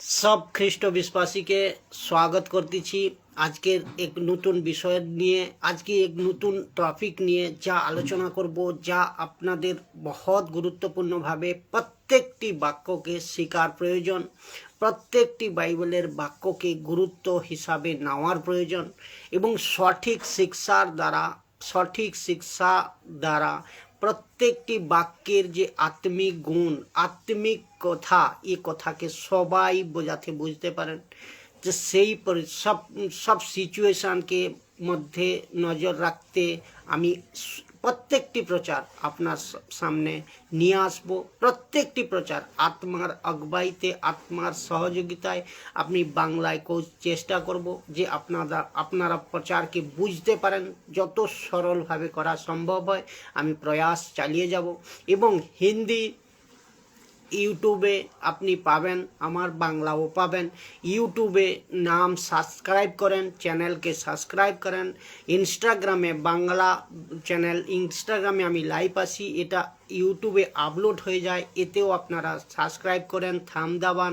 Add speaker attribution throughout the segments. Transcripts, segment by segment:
Speaker 1: सब খ্রিস্ট বিশ্বাসীকে স্বাগত করতেছি আজকের এক নতুন বিষয় নিয়ে। আজকে এক নতুন টপিক নিয়ে যা আলোচনা করব, যা আপনাদের বহুত গুরুত্বপূর্ণভাবে প্রত্যেকটি বাক্যকে শেখার প্রয়োজন, প্রত্যেকটি বাইবেলের বাক্যকে গুরুত্ব হিসাবে নেওয়ার প্রয়োজন এবং সঠিক শিক্ষা দ্বারা প্রত্যেকটি বাক্যের যে আত্মিক গুণ, আত্মিক কথা, এই কথাকে সবাই বুঝতে পারেন যে সেই সব সিচুয়েশনকে মধ্যে নজর রাখতে আমি প্রত্যেকটি প্রচার আপনার সামনে নিয়ে আসবো। প্রত্যেকটি প্রচার আত্মার অগবাইতে, আত্মার সহযোগিতায় আপনি বাংলায় চেষ্টা করব যে আপনারা প্রচারকে বুঝতে পারেন। যত সরলভাবে করা সম্ভব হয় আমি প্রয়াস চালিয়ে যাব। এবং হিন্দি ইউটিউবে আপনি পাবেন, আমার বাংলাও পাবেন। ইউটিউবে নাম সাবস্ক্রাইব করেন, চ্যানেলকে সাবস্ক্রাইব করেন। ইনস্টাগ্রামে বাংলা চ্যানেল, ইনস্টাগ্রামে আমি লাইভ আসি, এটা ইউটিউবে আপলোড হয়ে যায়, এতেও আপনারা সাবস্ক্রাইব করেন, থাম দাবান,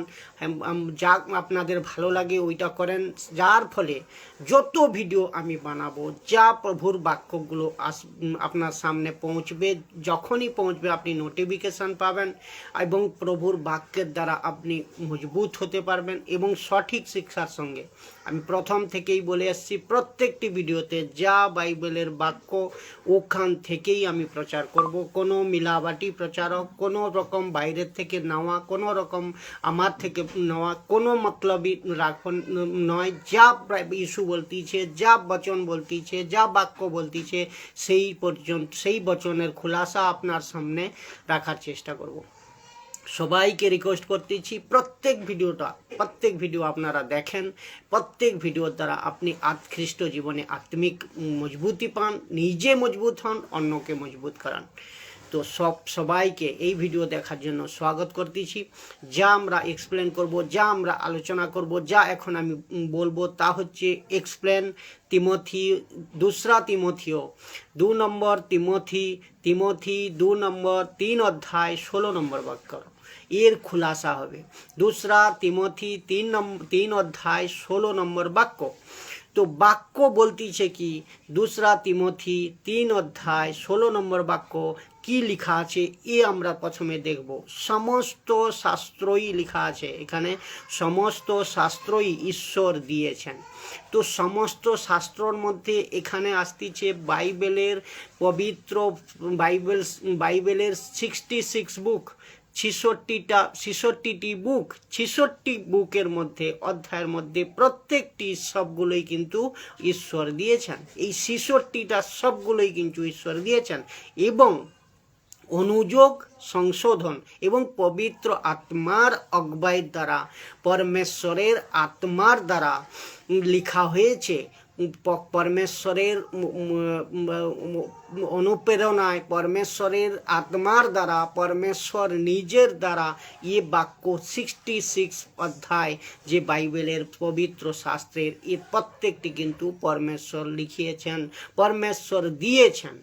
Speaker 1: যা আপনাদের ভালো লাগে ওইটা করেন। যার ফলে যত ভিডিও আমি বানাবো, যা প্রভুর বাক্যগুলো আপনার সামনে পৌঁছবে, যখনই পৌঁছবে আপনি নোটিফিকেশান পাবেন এবং প্রভুর বাক্যের দ্বারা আপনি মজবুত হতে পারবেন। এবং সঠিক শিক্ষার সঙ্গে আমি প্রথম থেকেই বলে আসছি, প্রত্যেকটি ভিডিওতে যা বাইবেলের বাক্য ওখান থেকেই আমি প্রচার করব। কোনো মিলাবাটি প্রচারক, কোনো রকম বাইরের থেকে নেওয়া, কোনো রকম আমার থেকে নেওয়া কোনো মতলবই রাখন নয়। যা ইস্যু বলতিছে, যা বচন বলতিছে, যা বাক্য বলতিছে, সেই বচনের খুলাসা আপনার সামনে রাখার চেষ্টা করব। সবাইকে রিকোয়েস্ট করতেছি প্রত্যেক ভিডিও আপনারা দেখেন। প্রত্যেক ভিডিওর দ্বারা আপনি খ্রিস্ট জীবনে আত্মিক মজবুতি পান, নিজে মজবুত হন, অন্যকে মজবুত করান। তো সবাইকে এই ভিডিও দেখার জন্য স্বাগত করতেছি। যা আমরা এক্সপ্লেন করব, যা আমরা আলোচনা করব, যা এখন আমি বলবো তা হচ্ছে এক্সপ্লেন তিমথিও 2 নম্বর, তিমথি 2 নম্বর 3 অধ্যায় 16 নম্বর বাক্য এর খুলাসা হবে। 2 তিমথি 3 অধ্যায় 16 নম্বর বাক্য। তো বাক্য বলতেছে কি, 2 তিমথি 3 অধ্যায় 16 নম্বর বাক্য কি লেখা আছে এ আমরা প্রথমে দেখব। সমস্ত শাস্ত্রই লেখা আছে এখানে, সমস্ত শাস্ত্রই ঈশ্বর দিয়েছেন। তো সমস্ত শাস্ত্রর মধ্যে এখানে আসতেছে বাইবেলের পবিত্র বাইবেলের 66 বুক, 66টি বুক, 66 বুকের মধ্যে, অধ্যায়ের মধ্যে প্রত্যেকটি সবগুলোই কিন্তু ঈশ্বর দিয়েছেন। এই 66টা সবগুলোই কিন্তু ঈশ্বর দিয়েছেন এবং অনুযোগ, সংশোধন এবং পবিত্র আত্মার অগবাইয়ের দ্বারা, পরমেশ্বরের আত্মার দ্বারা লেখা হয়েছে। পরমেশ্বরের অনুপ্রেরণায়, পরমেশ্বরের আত্মার দ্বারা, পরমেশ্বর নিজের দ্বারা এ বাক্য 66 অধ্যায় যে বাইবেলের পবিত্র শাস্ত্রের এ প্রত্যেকটি কিন্তু পরমেশ্বর লিখিয়েছেন, পরমেশ্বর দিয়েছেন।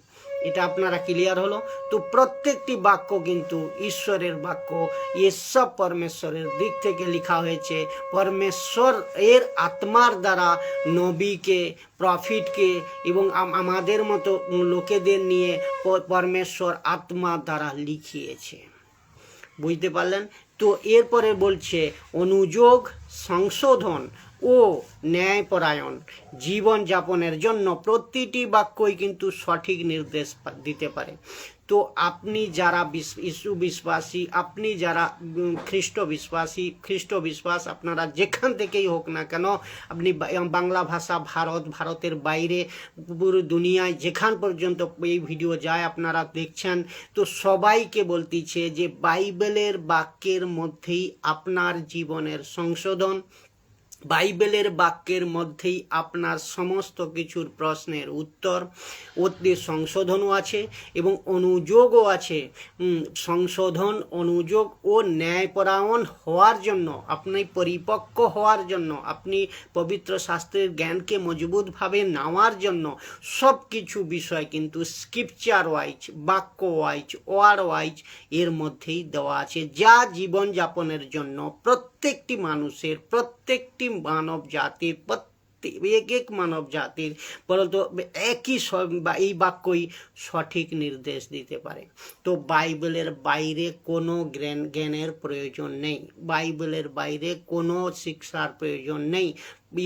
Speaker 1: এটা আপনারা ক্লিয়ার হলো? তো প্রত্যেকটি বাক্য কিন্তু ঈশ্বরের বাক্য, এসব পরমেশ্বরের দিক থেকে লেখা হয়েছে। পরমেশ্বর এর আত্মার দ্বারা নবীকে, প্রফিটকে এবং আমাদের মতো লোকেদের নিয়ে পরমেশ্বর আত্মার দ্বারা লিখিয়েছে। বুঝতে পারলেন? তো এরপরে বলছে অনুযোগ, সংশোধন ও ন্যায়পরায়ণ জীবনযাপনের জন্য প্রতিটি বাক্যই কিন্তু সঠিক নির্দেশ দিতে পারে। তো আপনি যারা যীশু বিশ্বাসী, আপনি যারা খ্রিস্ট বিশ্বাস আপনারা যেখান থেকেই হোক না কেন, আপনি বাংলা ভাষা, ভারতের বাইরে, পুরো দুনিয়ায় যেখান পর্যন্ত এই ভিডিও যায় আপনারা দেখছেন, তো সবাইকে বলতেছে যে বাইবেলের বাক্যের মধ্যেই আপনার জীবনের সংশোধন, বাইবেলের বাক্যের মধ্যেই আপনার সমস্ত কিছুর প্রশ্নের উত্তর, ওতে সংশোধনও আছে এবং অনুযোগও আছে। সংশোধন, অনুযোগ ও ন্যায়পরায়ণ হওয়ার জন্য, আপনি পরিপক্ক হওয়ার জন্য, আপনি পবিত্র শাস্ত্রের জ্ঞানকে মজবুতভাবে নেওয়ার জন্য সব কিছু বিষয় কিন্তু স্ক্রিপচার ওয়াইজ, বাক্য ওয়াইজ, ওয়ার্ড ওয়াইজ এর মধ্যেই দেওয়া আছে, যা জীবনযাপনের জন্য প্রত্যেক প্রত্যেকটি মানুষের, প্রত্যেকটি মানব জাতির, এক মানব জাতির বলতো একই এই বাক্যই সঠিক নির্দেশ দিতে পারে। তো বাইবেলের বাইরে কোনো জ্ঞানের প্রয়োজন নেই, বাইবেলের বাইরে কোনো শিক্ষার প্রয়োজন নেই।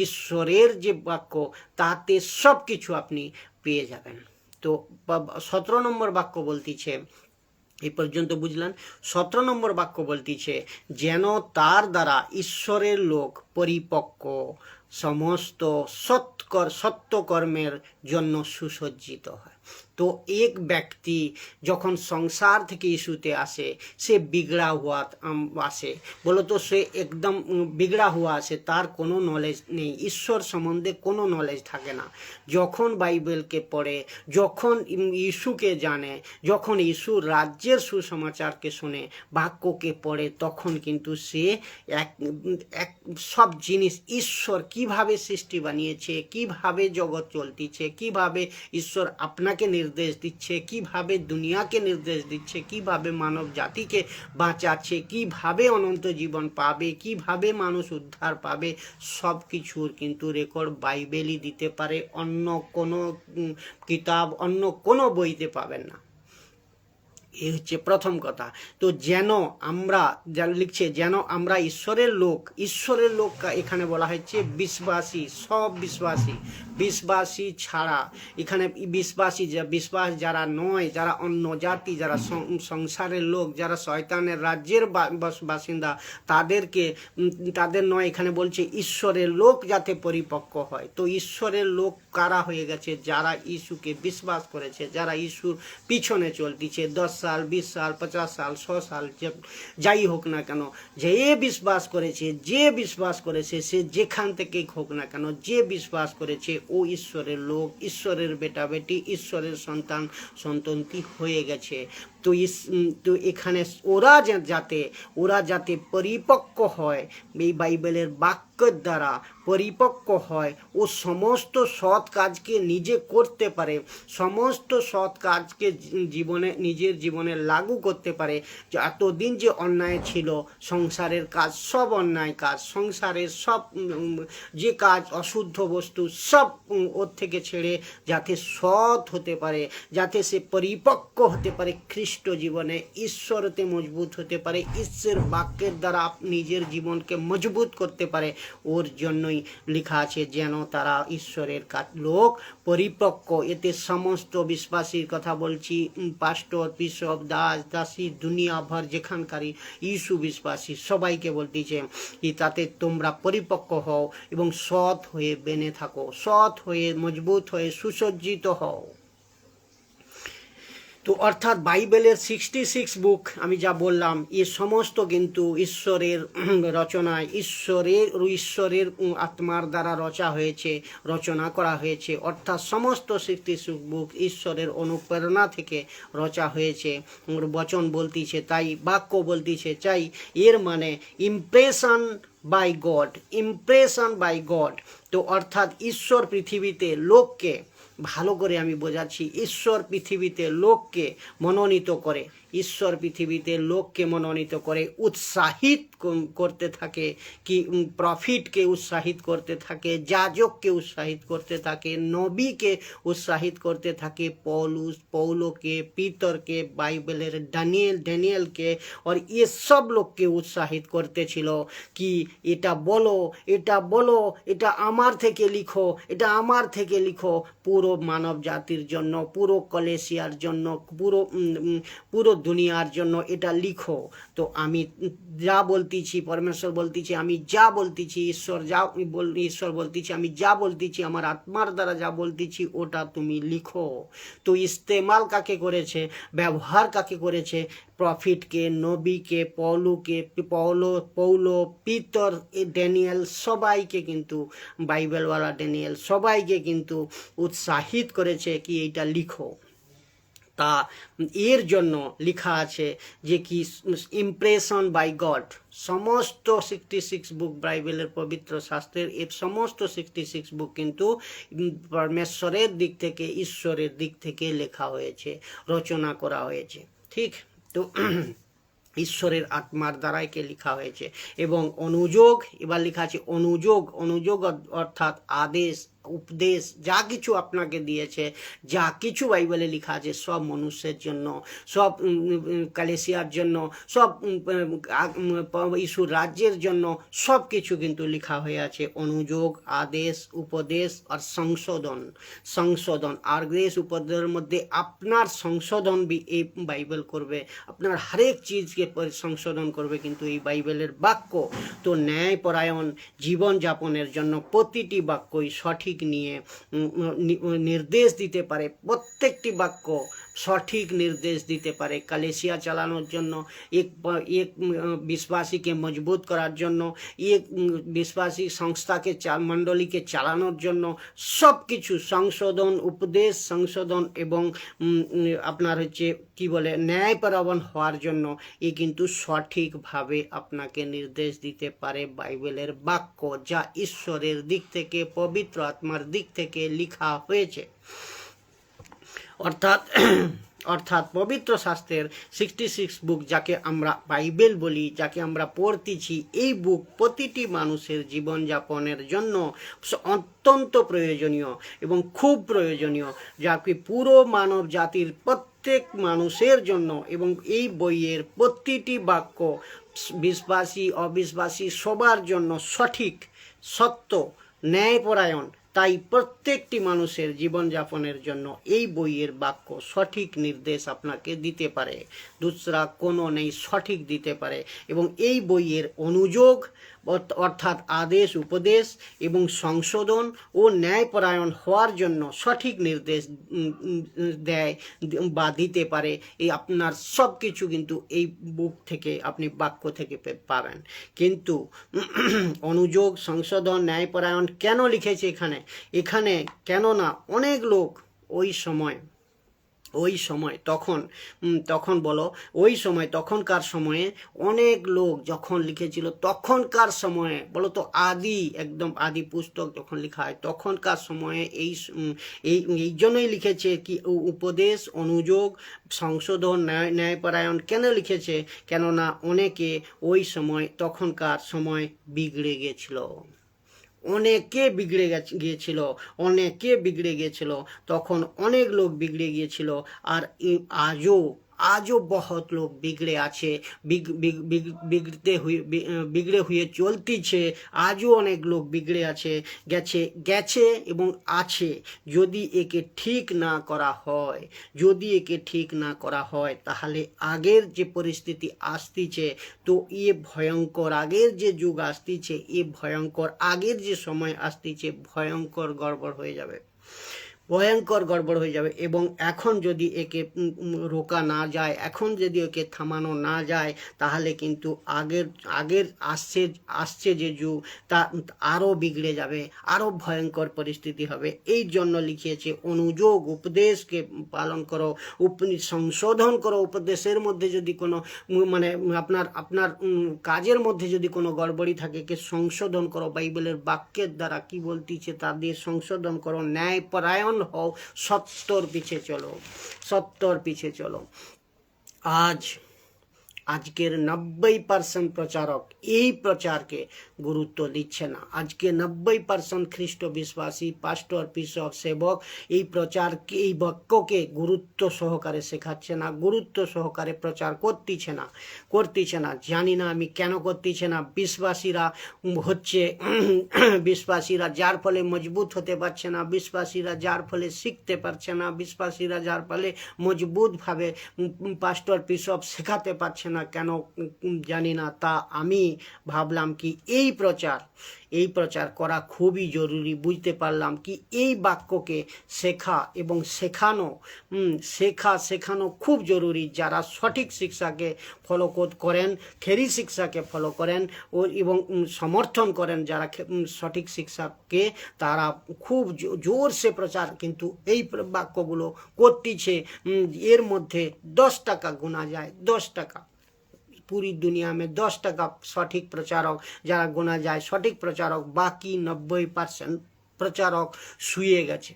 Speaker 1: ঈশ্বরের যে বাক্য তাতে সব কিছু আপনি পেয়ে যাবেন। তো 17 নম্বর বাক্য বলতিছে, এই পর্যন্ত বুঝলেন। 17 নম্বর বাক্য বলতিছে, যেন তার দ্বারা ঈশ্বরের লোক পরিপক্ক, সমস্ত সত্যকর্মের জন্য সুসজ্জিত হয়। তো এক ব্যক্তি যখন সংসার থেকে ইস্যুতে আসে, সে বিগড়া হুয়া আসে, বলতো সে একদম বিগড়া হুয়া আসে, তার কোনো নলেজ নেই, ঈশ্বর সম্বন্ধে কোনো নলেজ থাকে না। যখন বাইবেলকে পড়ে, যখন ইস্যুকে জানে, যখন ইস্যুর রাজ্যের সুসমাচারকে শুনে, বাক্যকে পড়ে, তখন কিন্তু সে এক সব জিনিস ঈশ্বর কিভাবে সৃষ্টি বানিয়েছে, কিভাবে জগৎ চলতিছে, কিভাবে ঈশ্বর আপনাকে নির্দেশ দিচ্ছে, কিভাবে দুনিয়াকে নির্দেশ দিচ্ছে, কিভাবে মানব জাতিকে বাঁচাচ্ছে, কিভাবে অনন্ত জীবন পাবে, কিভাবে মানুষ উদ্ধার পাবে, সব কিছুর কিন্তু রেকর্ড বাইবেলই দিতে পারে, অন্য কোনো কিতাব, অন্য কোনো বইতে পাবেন না। এই হচ্ছে প্রথম কথা। তো যেন আমরা, যা লিখছে, যেন আমরা ঈশ্বরের লোক, ঈশ্বরের লোক এখানে বলা হচ্ছে বিশ্বাসী, সব বিশ্বাসী, বিশ্বাসী ছাড়া, এখানে বিশ্বাসী, বিশ্বাস যারা নয়, যারা অন্য জাতি, যারা সংসারের লোক, যারা শয়তানের রাজ্যের বাসিন্দা, তাদের নয়, এখানে বলছে ঈশ্বরের লোক যাতে পরিপক্ক হয়। তো ঈশ্বরের লোক কারা হয়ে গেছে? যারা ইস্যুকে বিশ্বাস করেছে, যারা ইস্যুর পিছনে চলতিছে, 10 সাল, 20 সাল, 50 সাল, 100 সাল, যাই হোক না কেন, যে বিশ্বাস করেছে, যে বিশ্বাস করেছে, সে যেখান থেকেই হোক না কেন, যে বিশ্বাস করেছে ও ঈশ্বরের লোক, ঈশ্বরের বেটা বেটি, ঈশ্বরের সন্তান সন্ততি হয়ে গেছে। তো এখানে ওরা যাতে পরিপক্ক হয়, এই বাইবেলের বাক্যের দ্বারা পরিপক্ক হয়, ও সমস্ত সৎ কাজকে নিজে করতে পারে, সমস্ত সৎ কাজকে নিজের জীবনে লাগু করতে পারে। এতদিন যে অন্যায় ছিল, সংসারের কাজ, সব অন্যায় কাজ, সংসারের সব যে কাজ, অশুদ্ধ বস্তু, সব ওর থেকে ছেড়ে যাতে সৎ হতে পারে, যাতে সে পরিপক্ক হতে পারে খ্রিস্ট জীবনে, ঈশ্বরতে মজবুত হতে পারে, ঈশ্বরের বাক্যের দ্বারা নিজের জীবনকে মজবুত করতে পারে, ওর জন্যই লেখা আছে যেন তারা ঈশ্বরের লোক পরিপক্ক। এতে সমস্ত বিশ্বাসীর কথা বলছি, পাস্টর, বিশপ, দাস, দাসী, দুনিয়া ভর যেখানকারই ইস্যু বিশ্বাসী, সবাইকে বলতেছে কি তাতে তোমরা পরিপক্ক হও এবং সৎ হয়ে বেনে থাকো, সৎ হয়ে মজবুত হয়ে সুসজ্জিত হও। তো অর্থাৎ বাইবেলের 66 বুক আমি যা বললাম, এ সমস্ত কিন্তু ঈশ্বরের রচনায়, ঈশ্বরের আত্মার দ্বারা রচনা করা হয়েছে। অর্থাৎ সমস্ত 66 বুক ঈশ্বরের অনুপ্রেরণা থেকে রচা হয়েছে। বচন বলতিছে তাই, বাক্য বলতিছে চাই, এর মানে impression by God, impression by God. তো অর্থাৎ ঈশ্বর পৃথিবীতে লোককে, ভালো করে আমি বোঝাচ্ছি, ঈশ্বর পৃথিবীতে লোককে মনোনীত করে, ঈশ্বর পৃথিবীতে লোককে মনোনীত করে, উৎসাহিত করতে থাকে, কি প্রফিটকে উৎসাহিত করতে থাকে, যাজককে উৎসাহিত করতে থাকে, নবীকে উৎসাহিত করতে থাকে, পৌলোকে, পিতরকে, বাইবেলের ড্যানিয়েলকে, আর এসব লোককে উৎসাহিত করতেছিল কি এটা বলো, এটা বলো, এটা আমার থেকে লিখো, এটা আমার থেকে লিখো, পুরো মানব জাতির জন্য, পুরো কলেসিয়ার জন্য, পুরো দুনিয়ার জন্য এটা লিখো। তো আমি যা বলতেছি, পরমেশ্বর বলতেছি, আমি যা বলতেছি, ঈশ্বর বলতেছি, আমি যা বলতেছি, আমার আত্মার দ্বারা যা বলতেছি, ওটা তুমি লিখো। তো ইস্তেমাল কাকে করেছে, ব্যবহার কাকে করেছে? প্রফিটকে, নবীকে, পৌলো, পিতর, ড্যানিয়েল, সবাইকে কিন্তু, বাইবেলওয়ালা ড্যানিয়েল, সবাইকে কিন্তু উৎসাহিত করেছে কি এইটা লিখো। তা এর জন্য লেখা আছে যে কি ইমপ্রেশন বাই গড, সমস্ত 66 বুক বাইবেলের পবিত্র শাস্ত্রের এর সমস্ত 66 বুক কিন্তু পরমেশ্বরের দিক থেকে, ঈশ্বরের দিক থেকে লেখা হয়েছে, রচনা করা হয়েছে। ঠিক তো ঈশ্বরের আত্মার দ্বারাই কে লেখা হয়েছে। এবং অনুযোগ, এবার লেখা আছে অনুযোগ। অনুযোগ অর্থাৎ আদেশ, উপদেশ, যা কিছু আপনাকে দিয়েছে, যা কিছু বাইবেলে লেখা আছে সব মানুষের জন্য, সব কালেসিয়ার জন্য, সব ঈশ্বর রাজ্যের জন্য, সব কিছু কিন্তু লেখা হয়ে আছে। অনুযোগ, আদেশ, উপদেশ আর সংশোধন। সংশোধন আর দেশ উপদেশের মধ্যে আপনার সংশোধন এই বাইবেল করবে, আপনার হরেক চিজকে সংশোধন করবে কিন্তু এই বাইবেলের বাক্য। তো ন্যায়পরায়ণ জীবনযাপনের জন্য প্রতিটি বাক্যই সঠিক নিয়ে নির্দেশ দিতে পারে। প্রত্যেকটি বাক্য সঠিক নির্দেশ দিতে পারে কালেসিয়া চালানোর জন্য, এক বিশ্বাসীকে মজবুত করার জন্য, এক বিশ্বাসী সংস্থাকে মণ্ডলীকে চালানোর জন্য, সব কিছু সংশোধন, উপদেশ, সংশোধন এবং আপনার হচ্ছে কি বলে ন্যায়পরায়ণ হওয়ার জন্য এ কিন্তু সঠিকভাবে আপনাকে নির্দেশ দিতে পারে বাইবেলের বাক্য, যা ঈশ্বরের দিক থেকে, পবিত্র আত্মার দিক থেকে লেখা হয়েছে। অর্থাৎ পবিত্র শাস্ত্রের 66 বুক, যাকে আমরা বাইবেল বলি, যাকে আমরা পড়তেছি, এই বুক প্রতিটি মানুষের জীবনযাপনের জন্য অত্যন্ত প্রয়োজনীয় এবং খুব প্রয়োজনীয়, যাকে পুরো মানব জাতির প্রত্যেক মানুষের জন্য। এবং এই বইয়ের প্রতিটি বাক্য বিশ্বাসী অবিশ্বাসী সবার জন্য সঠিক, সত্য, ন্যায়পরায়ণ। তাই প্রত্যেকটি মানুষের জীবনযাপনের জন্য এই বইয়ের বাক্য সঠিক নির্দেশ আপনাকে দিতে পারে, দুসরা কোনো নেই, সঠিক দিতে পারে। এবং এই বইয়ের অনুযোগ অর্থাৎ আদেশ, উপদেশ এবং সংশোধন ও ন্যায়পরায়ণ হওয়ার জন্য সঠিক নির্দেশ দেয় বা দিতে পারে। এই আপনার সব কিছু কিন্তু এই বুক থেকে, আপনি বাক্য থেকে পাবেন। কিন্তু অনুযোগ, সংশোধন, ন্যায়পরায়ণ কেন লিখেছে এখানে কেননা অনেক লোক তখনকার সময়ে অনেক লোক যখন লিখেছিল, তখনকার সময়ে বলো তো একদম আদি পুস্তক যখন লেখা হয় তখনকার সময়ে এই জন্যই লিখেছে কি উপদেশ, অনুযোগ, সংশোধন, ন্যায়পরায়ণ কেন লিখেছে? কেননা অনেকে তখনকার সময় বিগড়ে গেছিল, অনেকে বিগড়ে গিয়েছিল, তখন অনেক লোক বিগড়ে গিয়েছিল। আর আজও বহুত লোক বিগড়ে আছে, বিগড়ে হয়ে চলতিছে। আজও অনেক লোক বিগড়ে গেছে এবং আছে। যদি একে ঠিক না করা হয় তাহলে আগের যে পরিস্থিতি আসতিছে, তো ভয়ঙ্কর আগের যে যুগ আসতিছে, ভয়ঙ্কর আগের যে সময় আসতিছে, ভয়ঙ্কর গড়বড় হয়ে যাবে। এবং এখন যদি একে রোকা না যায়, এখন যদি একে থামানো না যায়, তাহলে কিন্তু আগের আসছে যে যুগ, তা আরও বিগড়ে যাবে, আরও ভয়ঙ্কর পরিস্থিতি হবে। এই জন্য লিখিয়েছে অনুযোগ, উপদেশকে পালন করো, সংশোধন করো। উপদেশের মধ্যে যদি কোনো আপনার কাজের মধ্যে যদি কোনো গড়বড়ি থাকে, কে সংশোধন করো। বাইবেলের বাক্যের দ্বারা কি বলতেছে তা দিয়ে সংশোধন করো, ন্যায়পরায়ণ হও, সত্যর পিছে চলো। আজকের 90% প্রচারক এই প্রচারকে গুরুত্ব দিচ্ছে না। আজকে 90% খ্রিস্ট বিশ্বাসী, পাস্টর, বিশপ, সেবক এই বাক্যকে গুরুত্ব সহকারে শেখাচ্ছে না, গুরুত্ব সহকারে প্রচার করতেছে না। জানি না আমি কেন করতেছে না। বিশ্বাসীরা যার ফলে মজবুত হতে পারছে না, বিশ্বাসীরা যার ফলে শিখতে পারছে না, বিশ্বাসীরা যার ফলে মজবুতভাবে পাস্টর, বিশপ শেখাতে পারছে না, কেন জানি না। তা আমি ভাবলাম কি এই প্রচার করা খুবই জরুরি। বুঝতে পারলাম কি এই বাক্যকে শেখা এবং শেখানো খুব জরুরি। যারা সঠিক শিক্ষাকে ফলো করেন, খেরি শিক্ষাকে ফলো করেন এবং সমর্থন করেন যারা সঠিক শিক্ষাকে, তারা খুব জোরসে প্রচার কিন্তু এই বাক্যগুলো করতেছে। এর মধ্যে 10 টাকা গোনা যায়, 10 টাকা पूरी दुनिया में 10 টাকা সঠিক প্রচারক যারা গোনা যায়, সঠিক প্রচারক। বাকি 90% প্রচারক শুয়ে গেছে।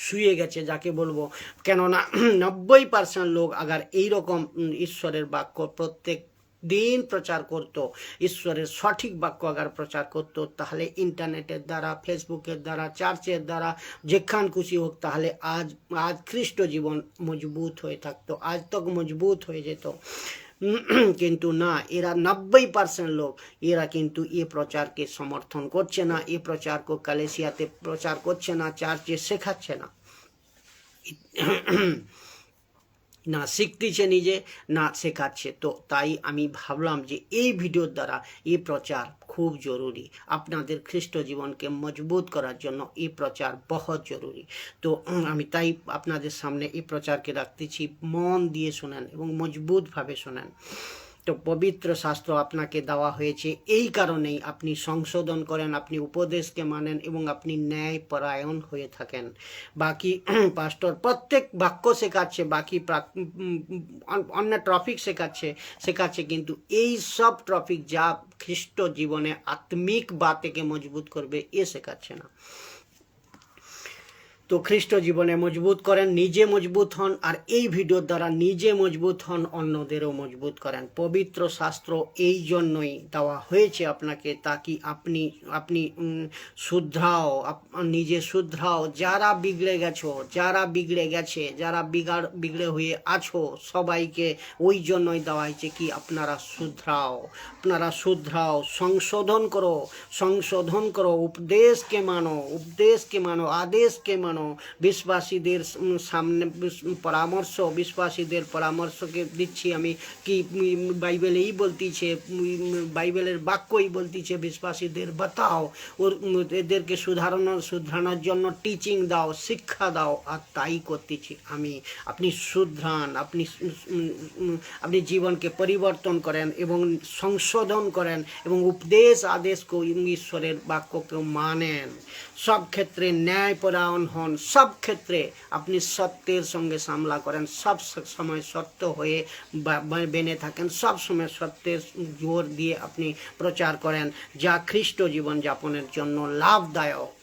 Speaker 1: শুয়ে গেছে যাকে বলবো, কেননা 90% লোক আগার এইরকম ঈশ্বরের বাক্য প্রত্যেক দিন প্রচার করত, ঈশ্বরের সঠিক বাক্য আগার প্রচার করত, তাহলে ইন্টারনেটের দ্বারা, ফেসবুকের দ্বারা, চার্চের দ্বারা, যেখান খুশি হোক, তাহলে আজ খ্রিস্ট জীবন মজবুত হয়ে থাকতো, আজ তক মজবুত হয়ে যেত। কিন্তু না, এরা 90% লোক এরা কিন্তু এ প্রচারকে সমর্থন করছে না, এ প্রচারকে কালেসিয়াতে প্রচার করছে না, চার্চে শেখাচ্ছে না, না শিখতেছে নিজে, না শেখাচ্ছে। তো তাই আমি ভাবলাম যে এই ভিডিওর দ্বারা এই প্রচার খুব জরুরি, আপনাদের খ্রিস্ট জীবনকে মজবুত করার জন্য এই প্রচার বহুত জরুরি। তো আমি তাই আপনাদের সামনে এই প্রচারকে রাখতেছি, মন দিয়ে শোনেন এবং মজবুতভাবে শোনেন। তো পবিত্র শাস্ত্র আপনাকে দেওয়া হয়েছে এই কারণেই আপনি সংশোধন করেন, আপনি উপদেশকে মানেন এবং আপনি ন্যায়পরায়ণ হয়ে থাকেন। বাকি পাস্টর প্রত্যেক বাক্য শেখাচ্ছে, বাকি অন্য টপিক শেখাচ্ছে, কিন্তু এই সব টপিক যা খ্রিস্ট জীবনে আত্মিক বাতেকে মজবুত করবে এ শেখাচ্ছে না। তো খ্রিস্ট জীবনে মজবুত করেন, নিজে মজবুত হন, আর এই ভিডিওর দ্বারা নিজে মজবুত হন, অন্যদেরও মজবুত করেন। পবিত্র শাস্ত্র এই জন্যই দেওয়া হয়েছে আপনাকে, তাকি আপনি শুধরাও, নিজে শুধরাও। যারা বিগড়ে গেছে, যারা বিগড়ে হয়ে আছো, সবাইকে ওই জন্যই দেওয়া হয়েছে কি আপনারা শুধরাও, সংশোধন করো, উপদেশকে মানো, আদেশকে মানো, বিশ্বাসীদের সামনে বিশ্বাসীদের পরামর্শকে দিচ্ছি আমি, কি বাইবেলেই বলতিছে, বাইবেলের বাক্যই বলতিছে বিশ্বাসীদের বাতাও, এদেরকে শুধরানোর জন্য টিচিং দাও, শিক্ষা দাও, আর তাই করতেছি আমি। আপনি শুধরান, আপনি জীবনকে পরিবর্তন করেন এবং সংশোধন করেন এবং উপদেশ আদেশকে, ঈশ্বরের বাক্যকে মানেন, সব ক্ষেত্রে ন্যায়পরায়ণ হন, সব ক্ষেত্রে আপনি সত্যের সঙ্গে সামলা করেন, সব সময় সত্য হয়ে বেনে থাকেন, সব সময় সত্যের জোর দিয়ে আপনি প্রচার করেন, যা খ্রিস্ট জীবন যাপনের জন্য লাভদায়ক।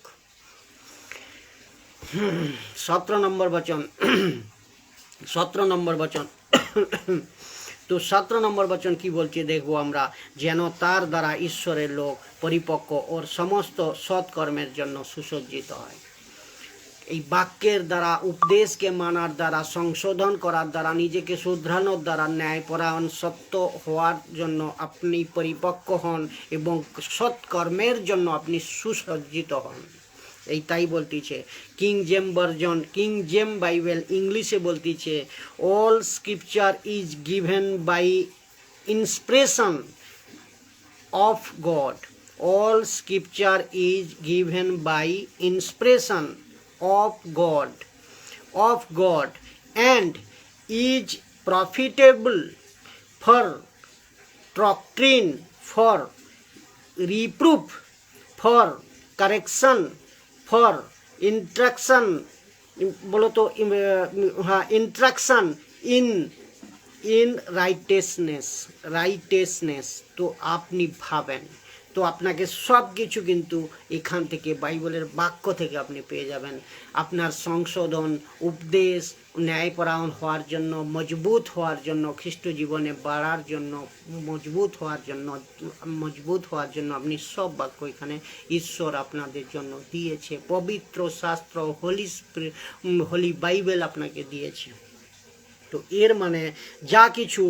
Speaker 1: 17 নম্বর বচন তো 17 নম্বর বচন কি বলছে দেখবো আমরা, যেন তার দ্বারা ঈশ্বরের লোক পরিপক্ক ওর সমস্ত সৎকর্মের জন্য সুসজ্জিত হয়। এই বাক্যের দ্বারা, উপদেশকে মানার দ্বারা, সংশোধন করার দ্বারা, নিজেকে শুধরানোর দ্বারা ন্যায়পরায়ণ সত্য হওয়ার জন্য আপনি পরিপক্ক হন এবং সৎকর্মের জন্য আপনি সুসজ্জিত হন। এই তাই বলতেছে কিং জেম বাইবেল ইংলিশে বলতেছে, all scripture is given by inspiration of God, all scripture is given by inspiration of God and is profitable for doctrine, for reproof, for correction, for instruction, বলো তো instruction in righteousness। তো আপনি ভাবেন, তো আপনাকে সব কিছু কিন্তু এখান থেকে বাইবেলের বাক্য থেকে আপনি পেয়ে যাবেন। আপনার সংশোধন, উপদেশ, ন্যায়পরায়ণ হওয়ার জন্য, মজবুত হওয়ার জন্য, খ্রিস্ট জীবনে বাড়ার জন্য, মজবুত হওয়ার জন্য আপনি সব বাক্য এখানে ঈশ্বর আপনাদের জন্য দিয়েছে। পবিত্র শাস্ত্র, হোলি বাইবেল আপনাকে দিয়েছে। তো এর মানে যা কিছু,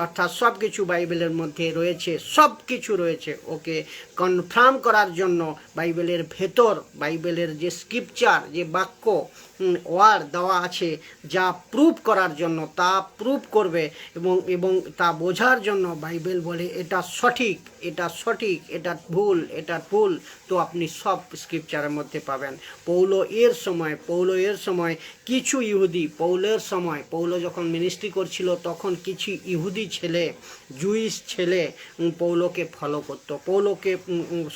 Speaker 1: অর্থাৎ সব কিছু বাইবেলের মধ্যে রয়েছে, সব কিছু রয়েছে, ওকে কনফার্ম করার জন্য বাইবেলের ভেতর, বাইবেলের যে স্ক্রিপচার, যে বাক্য ওয়ার্ড দেওয়া আছে, যা প্রুভ করার জন্য, তা প্রুভ করবে এবং তা বোঝার জন্য বাইবেল বলে এটা সঠিক, এটা ভুল। তো আপনি সব স্ক্রিপচারের মধ্যে পাবেন। পৌল এর সময় কিছু ইহুদি, পৌল যখন মিনিস্ট্রি করছিল তখন কিছু ইহুদি ছেলে, জুইশ ছেলে পৌলকে ফলো করতো, পৌলকে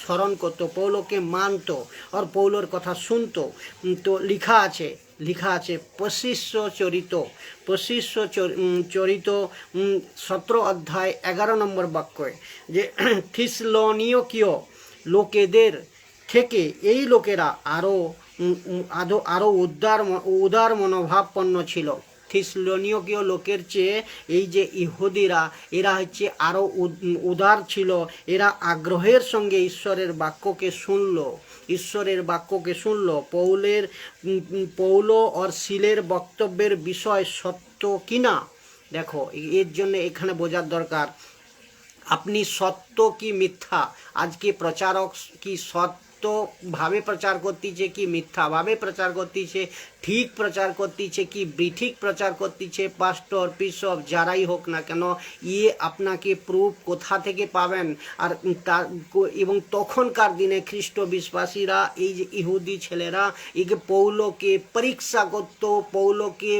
Speaker 1: স্মরণ করতো, পৌলকে মানতো আর পৌলোর কথা শুনতো। তো লেখা আছে প্রশিষ্য চরিত 17 অধ্যায় 11 নম্বর বাক্যে, যে থিসলনিকীয় লোকেদের থেকে এই লোকেরা আরও আরও উদার মনোভাবপন্ন ছিল। থিসলনিকীয় লোকের চেয়ে এই যে ইহুদিরা, এরা হচ্ছে আরও উদার ছিল। এরা আগ্রহের সঙ্গে ঈশ্বরের বাক্যকে শুনল। পৌল আর সিলের বক্তব্যের বিষয় সত্য কিনা। দেখো, এর জন্য এখানে বোঝার দরকার আপনি সত্য কি মিথ্যা। আজকে প্রচারক কি সত্যভাবে প্রচার করতেছে কি মিথ্যাভাবে প্রচার করতেছে, ঠিক প্রচার করতেছে কি বিঠিক প্রচার করতেছে, পাস্টর বিশপ যারাই হোক না কেন, আপনাকে প্রুফ কোথা থেকে পাবেন। আর এবং তখনকার দিনে খ্রিস্ট বিশ্বাসীরা, এই যে ইহুদি ছেলেরা, একে পৌলকে পরীক্ষা করত, পৌলকে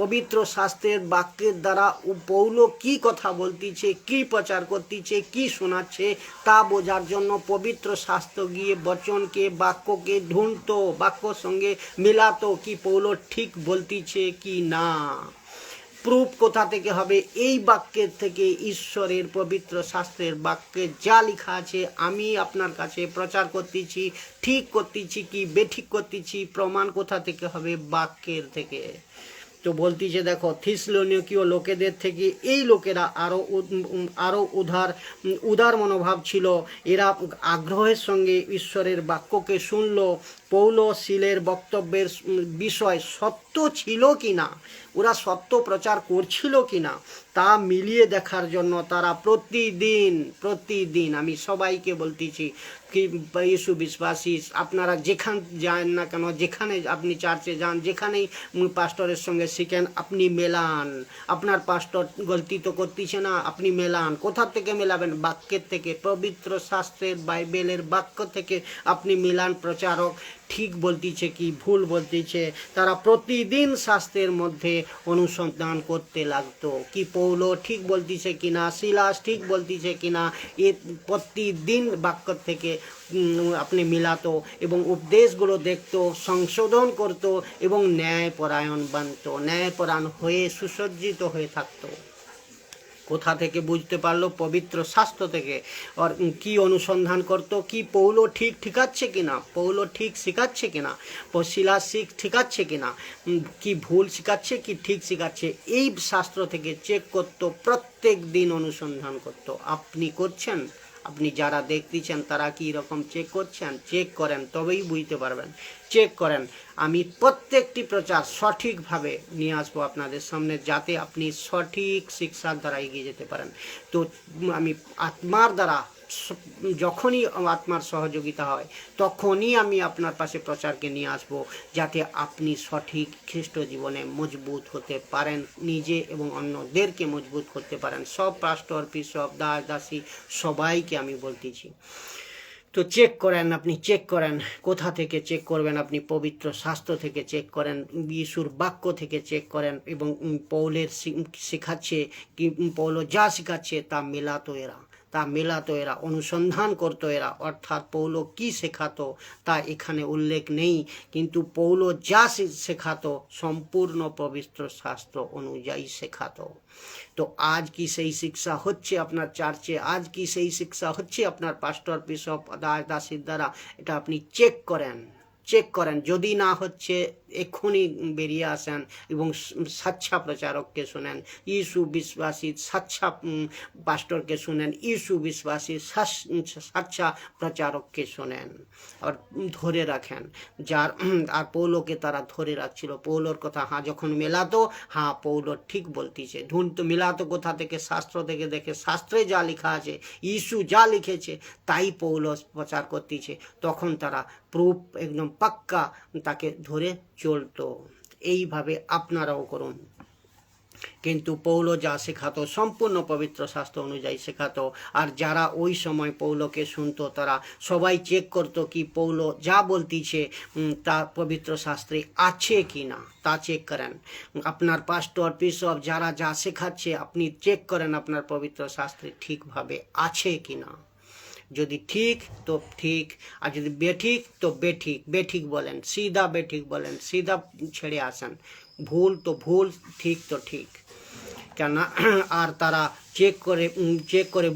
Speaker 1: পবিত্র শাস্ত্রের বাক্যের দ্বারা পৌল কি কথা বলতেছে, কি প্রচার করতেছে, কি শোনাচ্ছে তা বোঝার জন্য পবিত্র শাস্ত্র গিয়ে বচনকে, বাক্যকে ঢুঁড়তো, বাক্যর সঙ্গে মেলাতো কি পৌল ঠিক বলতেছে কি না। প্রুফ কোথা থেকে হবে? এই বাক্যের থেকে, ঈশ্বরের পবিত্র শাস্ত্রের বাক্যে যা লেখা আছে আমি আপনার কাছে প্রচার করতেছি, ঠিক করতেছি কি বেঠিক করতেছি, প্রমাণ কোথা থেকে হবে? বাক্যের থেকে। তো বলতেছে দেখো, থিসলনিকীয় লোকেদের থেকে এই লোকেরা আরও উদার মনোভাব ছিল। এরা আগ্রহের সঙ্গে ঈশ্বরের বাক্যকে শুনল। পৌল সিলের বক্তব্যের বিষয় সত্য ছিল কি না, ওরা সত্য প্রচার করছিল কি না, তা মিলিয়ে দেখার জন্য তারা প্রতিদিন আমি সবাইকে বলতেছি কি যিশু বিশ্বাসী আপনারা যেখান যান না কেন, যেখানে আপনি চার্চে যান, যেখানেই পাস্টরের সঙ্গে শিখেন, আপনি মেলান। আপনার পাস্টর গলতি তো করতেছে না, আপনি মেলান। কোথা থেকে মেলাবেন? বাক্যের থেকে, পবিত্র শাস্ত্রের বাইবেলের বাক্য থেকে আপনি মিলান। প্রচারক ঠিক বলতেছে কি ভুল বলতেছে, তারা প্রতিদিন শাস্ত্রের মধ্যে অনুসন্ধান করতে লাগতো কি পৌল ঠিক বলতেছে কিনা, সিলাস ঠিক বলতেছে কিনা। এ প্রতিদিন বাক্য থেকে আপনি মিলাতো এবং উপদেশগুলো দেখতো, সংশোধন করতো এবং ন্যায়পরায়ণ বানতো, ন্যায়পরায়ণ হয়ে সুসজ্জিত হয়ে থাকতো। কোথা থেকে বুঝতে পারলো? পবিত্র শাস্ত্র থেকে। আর কি অনুসন্ধান করতো কি পৌল ঠিক ঠিকাচ্ছে কিনা, পৌল ঠিক শিখাচ্ছে কিনা, সিলাস ঠিকাচ্ছে কিনা, কি ভুল শিখাচ্ছে কি ঠিক শিখাচ্ছে, এই শাস্ত্র থেকে চেক করতো, প্রত্যেক দিন অনুসন্ধান করতো। আপনি করছেন? আপনি যারা দেখতেছেন তারা কি রকম চেক করছেন? চেক করেন, তবেই বুঝতে পারবেন। চেক করেন। আমি প্রত্যেকটি প্রচার সঠিকভাবে নিয়ে আসবো আপনাদের সামনে, যাতে আপনি সঠিক শিক্ষার দ্বারা এগিয়ে যেতে পারেন। তো আমি আত্মার দ্বারা, যখনই আত্মার সহযোগিতা হয় তখনই আমি আপনার পাশে প্রচারকে নিয়ে আসব, যাতে আপনি সঠিক খ্রিস্ট জীবনে মজবুত হতে পারেন, নিজে এবং অন্যদেরকে মজবুত করতে পারেন। সব পাস্টর, বিশপ, দাস, দাসী সবাইকে আমি বলতেছি। তো চেক করেন, আপনি চেক করেন। কোথা থেকে চেক করবেন? আপনি পবিত্র শাস্ত্র থেকে চেক করেন, যিশুর বাক্য থেকে চেক করেন, এবং পৌলের শেখাচ্ছে কি, পৌল যা শেখাচ্ছে তা মেলাতো এরা, অনুসন্ধান করতো এরা। অর্থাৎ পৌল কি শেখাতো তা এখানে উল্লেখ নেই, কিন্তু পৌল যা শেখাতো সম্পূর্ণ পবিত্র শাস্ত্র অনুযায়ী শেখাতো। তো আজ কি সেই শিক্ষা হচ্ছে আপনার চার্চে? আজ কি সেই শিক্ষা হচ্ছে আপনার পাস্টর, বিশপ, দাসীর দ্বারা? এটা আপনি চেক করেন। যদি না হচ্ছে এক্ষুনি বেরিয়ে আসেন এবং সাচ্চা প্রচারককে শোনেন, যিশু বিশ্বাসী সাচ্চা পাস্টরকে শোনেন, যিশু বিশ্বাসী সাচ্চা প্রচারককে শোনেন, আর ধরে রাখেন। আর পৌলকে তারা ধরে রাখছিল। পৌলোর কথা যখন মেলাতো, পৌল ঠিক বলতেছে। ঢুঁড়তো, মেলাতো কোথা থেকে? শাস্ত্র থেকে দেখে, শাস্ত্রে যা লেখা আছে, যিশু যা লিখেছে তাই পৌল প্রচার করতেছে। তখন তারা প্রুফ একদম পাক্কা তাকে ধরে চলতো। এইভাবে আপনারাও করুন। কিন্তু পৌল যা শেখাতো সম্পূর্ণ পবিত্র শাস্ত্র অনুযায়ী শেখাতো। আর যারা ওই সময় পৌলকে শুনতো তারা সবাই চেক করতো কি পৌল যা বলতিছে তা পবিত্র শাস্ত্রে আছে কি না, তা চেক করেন। আপনার পাস্টর, বিশপ যারা যা শেখাচ্ছে আপনি চেক করেন আপনার পবিত্র শাস্ত্রে ঠিকভাবে আছে কি না। যদি ঠিক তো ঠিক, আর যদি বেঠিক তো বেঠিক বলেন, সিধা বেঠিক বলেন, সিধা ছেড়ে আসেন। ভুল তো ভুল, ঠিক তো ঠিক। কেন আর তারা চেক করে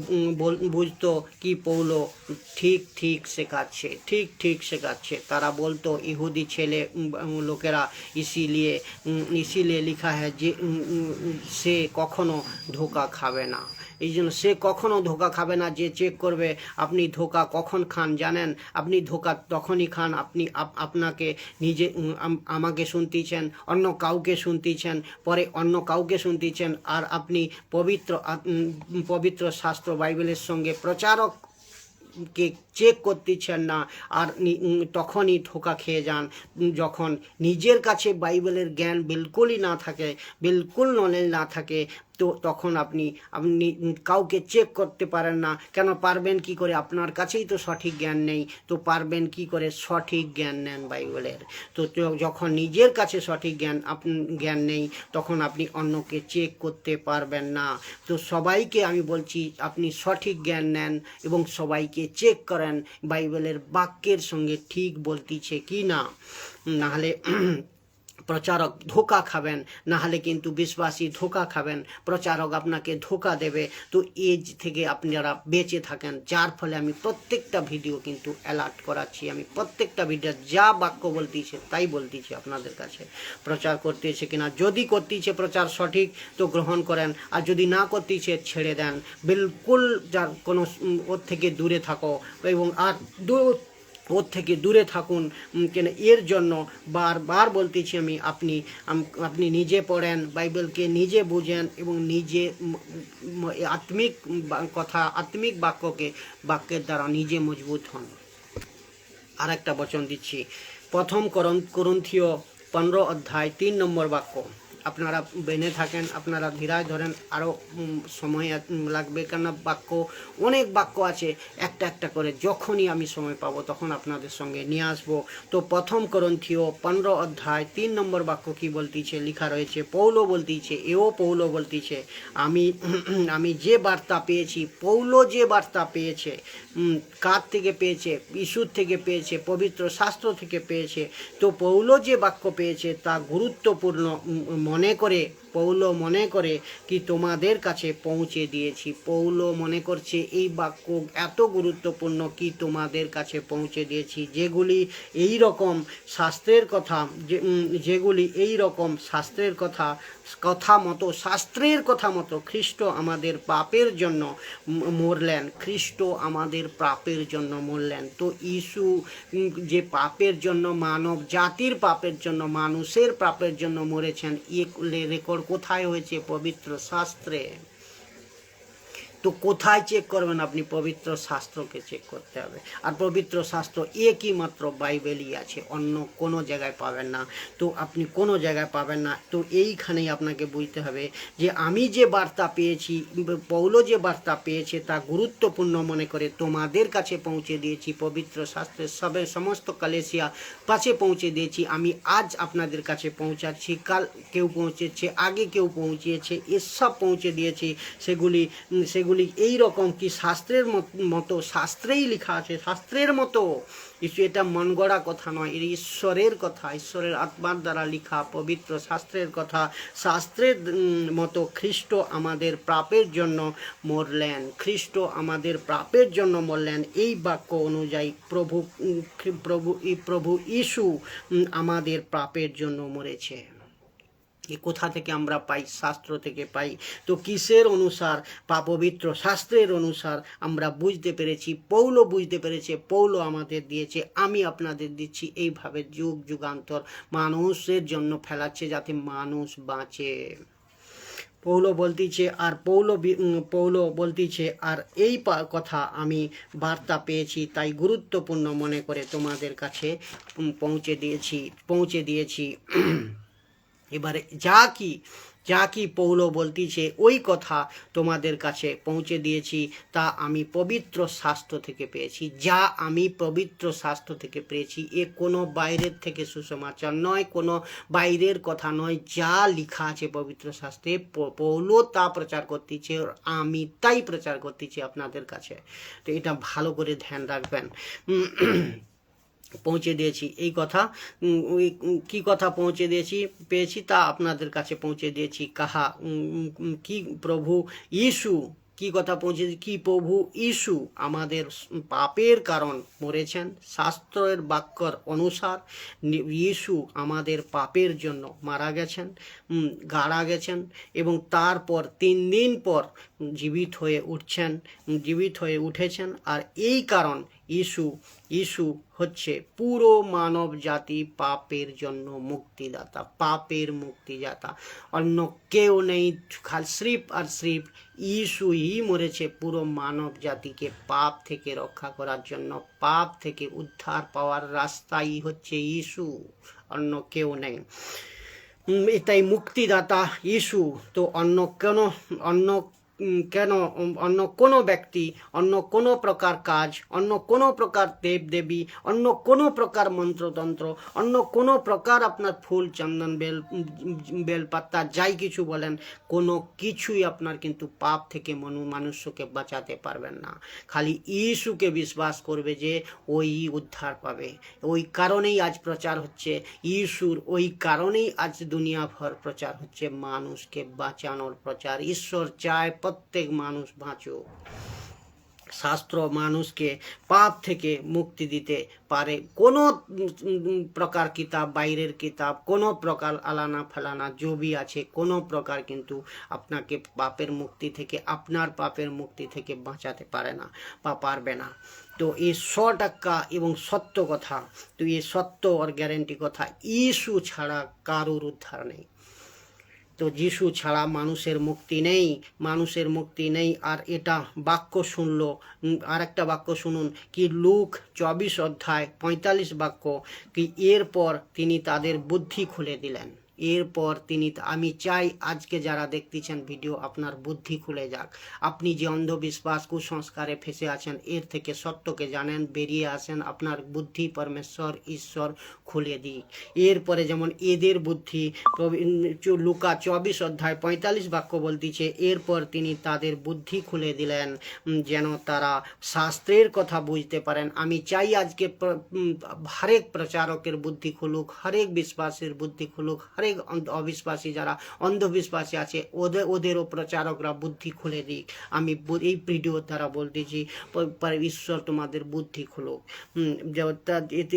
Speaker 1: বুঝতো কি পৌলো ঠিক শেখাচ্ছে। তারা বলতো ইহুদি ছেলে লোকেরা ইসিলিয়ে লিখা হয় যে সে কখনো ধোকা খাবে না। এই জন্য সে কখনো ধোকা খাবে না। যে চেক করবে আপনি ধোকা কখন খান জানেন? আপনি ধোকা তখনই খান আপনি আপনাকে নিজে আমাকে শুনতেছেন, অন্য কাউকে শুনতেছেন, পরে অন্য কাউকে শুনতেছেন, আর আপনি পবিত্র শাস্ত্র বাইবেলের সঙ্গে প্রচারক কে চেক করতেছেন না, আর তখনই ধোকা খেয়ে যান যখন নিজের কাছে বাইবেলের জ্ঞান বিলকুলই না থাকে, বিলকুল নলেজ না থাকে। তো তখন আপনি কাউকে চেক করতে পারেন না। কেন পারবেন কি করে? আপনার কাছেই তো সঠিক জ্ঞান নেই। তো পারবেন কি করে সঠিক জ্ঞান নেন বাইবেলের? তো যখন নিজের কাছে সঠিক জ্ঞান নেই, তখন আপনি অন্যকে চেক করতে পারবেন না। তো সবাইকে আমি বলছি আপনি সঠিক জ্ঞান নেন এবং সবাইকে চেক করেন বাইবেলের বাক্যের সঙ্গে ঠিক বলতেছে কি না। নাহলে প্রচারক ধোকা খাবেন, নাহলে কিন্তু বিশ্বাসী ধোকা খাবেন, প্রচারক আপনাকে ধোকা দেবে। তো এজ থেকে আপনারা বেঁচে থাকেন। যার ফলে আমি প্রত্যেকটা ভিডিও কিন্তু অ্যালার্ট করাচ্ছি। আমি প্রত্যেকটা ভিডিও যা বাক্য বলতেছে তাই বলতেছি আপনাদের কাছে। প্রচার করতেছে কিনা, যদি করতেছে প্রচার সঠিক তো গ্রহণ করেন, আর যদি না করতেছে ছেড়ে দেন। বিলকুল যার কোনো ওর থেকে দূরে থাকো, এবং আর ওর থেকে দূরে থাকুন। কেন এর জন্য বারবার বলতেছি আমি, আপনি নিজে পড়েন, বাইবেলকে নিজে বুঝেন এবং নিজে আত্মিক বাক্যের দ্বারা নিজে মজবুত হন। আর একটা বচন দিচ্ছি, 1 করন্থীয় 15 অধ্যায় 3 নম্বর বাক্য। আপনারা বেনে থাকেন, আপনারা ধীরায় ধরেন, আরও সময় লাগবে, কেন অনেক বাক্য আছে। একটা করে যখনই আমি সময় পাবো তখন আপনাদের সঙ্গে নিয়ে আসবো। তো 1 করন্থীয় 15 অধ্যায় 3 নম্বর বাক্য কি বলতেছে? লেখা রয়েছে, পৌলো বলতেছে আমি যে বার্তা পেয়েছি, পৌলো যে বার্তা পেয়েছে, কার থেকে পেয়েছে? ইস্যুর থেকে পেয়েছে, পবিত্র শাস্ত্র থেকে পেয়েছে। তো পৌলো যে বাক্য পেয়েছে তা গুরুত্বপূর্ণ পৌলো মনে করে কি তোমাদের কাছে পৌঁছে দিয়েছি। পৌলো মনে করছে এই বাক্য এত গুরুত্বপূর্ণ কি তোমাদের কাছে পৌঁছে দিয়েছি, যেগুলি এই রকম শাস্ত্রের কথা মতো খ্রিস্ট আমাদের পাপের জন্য মরলেন। তো ইস্যু যে পাপের জন্য, মানব জাতির পাপের জন্য, মানুষের পাপের জন্য মরেছেন, রেকর্ড কোথায় হয়েছে? পবিত্র শাস্ত্রে। তো কোথায় চেক করবেন আপনি? পবিত্র শাস্ত্রকে চেক করতে হবে। আর পবিত্র শাস্ত্র একই মাত্র বাইবেলই আছে, অন্য কোনো জায়গায় পাবেন না। তো আপনি কোনো জায়গায় পাবেন না। তো এইখানেই আপনাকে বুঝতে হবে যে আমি যে বার্তা পেয়েছি, পৌলো যে বার্তা পেয়েছে তা গুরুত্বপূর্ণ মনে করে তোমাদের কাছে পৌঁছে দিয়েছি। পবিত্র শাস্ত্রের সমস্ত কালেসিয়া পাশে পৌঁছে দিয়েছি। আমি আজ আপনাদের কাছে পৌঁছাচ্ছি, কাল কেউ পৌঁছেছে, আগে কেউ পৌঁছিয়েছে, এসব পৌঁছে দিয়েছি। সেগুলি এই রকম কি শাস্ত্রের মতো, শাস্ত্রেই লেখা আছে, শাস্ত্রের মতো। এটা মন গড়া কথা নয়, এটা ঈশ্বরের কথা, ঈশ্বরের আত্মার দ্বারা লেখা পবিত্র শাস্ত্রের কথা। শাস্ত্রের মতো খ্রিস্ট আমাদের পাপের জন্য মরলেন। এই বাক্য অনুযায়ী প্রভু ঈশু আমাদের পাপের জন্য মরেছে। কোথা থেকে আমরা পাই? শাস্ত্র থেকে পাই। তো কিসের অনুসার? পবিত্র শাস্ত্রের অনুসার আমরা বুঝতে পেরেছি, পৌলো বুঝতে পেরেছে, পৌলো আমাদের দিয়েছে, আমি আপনাদের দিচ্ছি। এইভাবে যুগ যুগান্তর মানুষের জন্য ফেলাচ্ছে যাতে মানুষ বাঁচে। পৌলো বলতেছে আর এই কথা আমি বার্তা পেয়েছি, তাই গুরুত্বপূর্ণ মনে করে তোমাদের কাছে পৌঁছে দিয়েছি। এবারে যা কি পৌলো বলতেছে ওই কথা তোমাদের কাছে পৌঁছে দিয়েছি, তা আমি পবিত্র শাস্ত্র থেকে পেয়েছি। এ কোনো বাইরের থেকে সুসমাচার নয়, কোনো বাইরের কথা নয়। যা লেখা আছে পবিত্র শাস্ত্রে, পৌলো তা প্রচার করতেছে, আমি তাই প্রচার করতেছি আপনাদের কাছে। তো এটা ভালো করে ধ্যান রাখবেন। পৌঁছে দিয়েছি। এই কথা ওই কি কথা পৌঁছে পেয়েছি তা আপনাদের কাছে পৌঁছে দিয়েছি। কি প্রভু যীশু কি কথা পৌঁছেছি, কি প্রভু যীশু আমাদের পাপের কারণ মরেছেন। শাস্ত্রের বাক্যর অনুসার যীশু আমাদের পাপের জন্য মারা গেছেন, গাড়া গেছেন, এবং তারপর 3 দিন পর জীবিত হয়ে উঠেছেন। আর এই কারণ যীশু হচ্ছে পুরো মানব জাতি পাপের জন্য মুক্তিদাতা, পাপের মুক্তিদাতা। অন্য কেউ নেই, সির্ফ আর সির্ফ যীশুই মরেছে পুরো মানব জাতিকে পাপ থেকে রক্ষা করার জন্য। পাপ থেকে উদ্ধার পাওয়ার রাস্তাই হচ্ছে যীশু, অন্য কেউ নেই। এটাই মুক্তিদাতা যীশু। তো অন্য কোনো ব্যক্তি, অন্য কোনো প্রকার কাজ, অন্য কোনো প্রকার দেবদেবী, অন্য কোনো প্রকার মন্ত্রতন্ত্র, অন্য কোনো প্রকার আপনার ফুল চন্দন বেলপাতা যাই কিছু বলেন, কোনো কিছুই আপনার কিন্তু পাপ থেকে মানুষকে বাঁচাতে পারবেন না। খালি যীশুকে বিশ্বাস করবে যে ওই উদ্ধার পাবে। ওই কারণেই আজ প্রচার হচ্ছে যীশুর, ওই কারণেই আজ দুনিয়া ভর প্রচার হচ্ছে মানুষকে বাঁচানোর প্রচার। ঈশ্বর চায় প্রত্যেক মানুষ বাঁচুক। শাস্ত্র মানুষকে পাপ থেকে মুক্তি দিতে পারে। কোনো প্রকার কিতাব, বাইরের কিতাব, কোনো প্রকার আলানা ফালানা জবি আছে, কোনো প্রকার কিন্তু আপনাকে আপনার পাপের মুক্তি থেকে বাঁচাতে পারে না বা পারবে না। তো এই 100% এবং সত্য কথা, তো এই সত্য আর গ্যারেন্টি কথা, যীশু ছাড়া কারোর উদ্ধার নেই। তো যীশু ছাড়া মানুষের মুক্তি নেই। আর এটা বাক্য শুনলো, আর একটা বাক্য শুনুন কি, লুক 24 অধ্যায় 45 বাক্য কি, এরপর তিনি তাদের বুদ্ধি খুলে দিলেন। এরপর আমি চাই আজকে যারা দেখতেছেন ভিডিও, আপনার বুদ্ধি খুলে যাক। আপনি যে অন্ধবিশ্বাস কুসংস্কারে ফেসে আছেন, এর থেকে সত্যকে জানেন, বেরিয়ে আসেন। আপনার বুদ্ধি পরমেশ্বর ঈশ্বর খুলে দিক। এরপরে যেমন এদের বুদ্ধি, লুকা 24 অধ্যায় 45 বাক্য বলতেছে, এরপর তিনি তাদের বুদ্ধি খুলে দিলেন যেন তারা শাস্ত্রের কথা বুঝতে পারেন। আমি চাই আজকে হরেক প্রচারকের বুদ্ধি খুলুক, হরেক বিশ্বাসের বুদ্ধি খুলুক, হরেক অবিশ্বাসী যারা অন্ধবিশ্বাসী আছে ওদেরও প্রচারকরা বুদ্ধি খুলে দিক। আমি এই ভিডিও দ্বারা বলতেছি, ঈশ্বর তোমাদের বুদ্ধি খুলুক।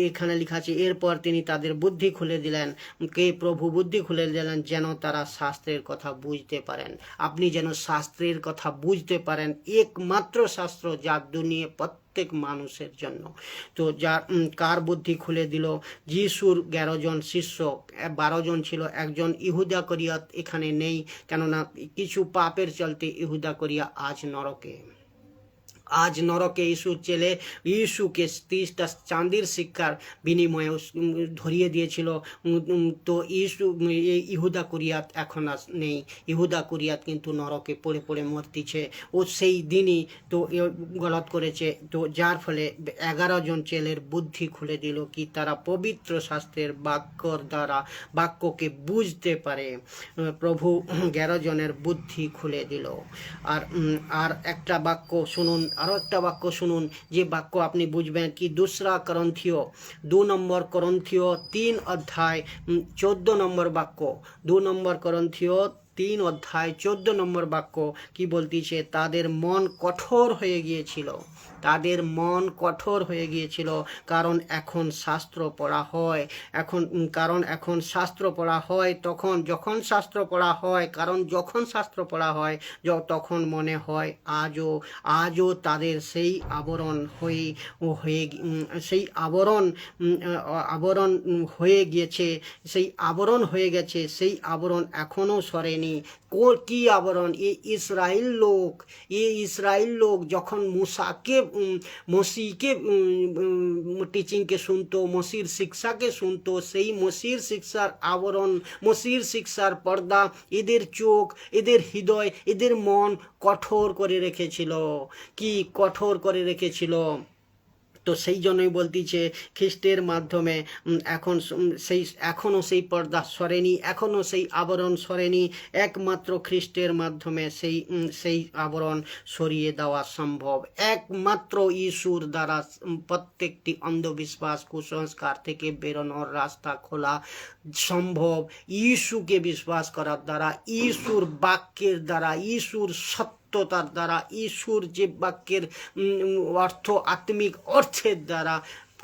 Speaker 1: এখানে লেখা আছে, এরপর তিনি তাদের বুদ্ধি খুলে দিলেন। কে প্রভু বুদ্ধি খুলে দিলেন যেন তারা শাস্ত্রের কথা বুঝতে পারেন। আপনি যেন শাস্ত্রের কথা বুঝতে পারেন, একমাত্র শাস্ত্র যা দুনিয়া প্রত্যেক মানুষের জন্য। তো কার বুদ্ধি খুলে দিল? যিশুর 11 জন শিষ্য, 12 জন ছিল, একজন ইহুদা করিয়া এখানে নেই, কেননা কিছু পাপের চলতে ইহুদা করিয়া আজ নরকে ইস্যুর ছেলে ইস্যুকে 30টা চাঁদির শিক্ষার বিনিময়ে ধরিয়ে দিয়েছিল। তো ইহুদা কুরিয়াত এখন আজ নেই। ইহুদা কুরিয়াত কিন্তু নরকে পড়ে পড়ে মরতিছে। ও সেই দিনই তো গলত করেছে। তো যার ফলে 11 জন ছেলের বুদ্ধি খুলে দিল কি তারা পবিত্র শাস্ত্রের বাক্যর দ্বারা বাক্যকে বুঝতে পারে। প্রভু 11 জনের বুদ্ধি খুলে দিল। আর একটা বাক্য শুনুন, আরও একটা বাক্য শুনুন, যে বাক্য আপনি বুঝবেন কি, 2 নম্বর করন্থীয় 3 অধ্যায় 14 নম্বর বাক্য। 2 নম্বর করন্থীয় 3 অধ্যায় 14 নম্বর বাক্য কি বলতেছে? তাদের মন কঠোর হয়ে গিয়েছিল, কারণ এখন শাস্ত্র পড়া হয়। যখন শাস্ত্র পড়া হয় তখন মনে হয় আজও তাদের সেই আবরণ হয়ে গেছে, সেই আবরণ এখনো সরেনি। কি আবরণ? ইসরায়েল লোক যখন মসিকে টিচিংকে শুনতো, মসির শিক্ষাকে শুনতো, সেই মসির শিক্ষার আবরণ, মসির শিক্ষার পর্দা এদের চোখ, এদের হৃদয়, এদের মন কঠোর করে রেখেছিল। কি কঠোর করে রেখেছিল? তো সেই জন্যই বলতেছে খ্রিস্টের মাধ্যমে এখনও সেই পর্দা সরেনি, এখনও সেই আবরণ সরেনি। একমাত্র খ্রিস্টের মাধ্যমে সেই আবরণ সরিয়ে দেওয়া সম্ভব। একমাত্র ইস্যুর দ্বারা প্রত্যেকটি অন্ধবিশ্বাস কুসংস্কার থেকে বেরোনোর রাস্তা খোলা সম্ভব। ইস্যুকে বিশ্বাস করার দ্বারা, ইস্যুর বাক্যের দ্বারা, ইস্যুর সত্যতার দ্বারা, ইস্যুর যে বাক্যের অর্থ আত্মিক অর্থের দ্বারা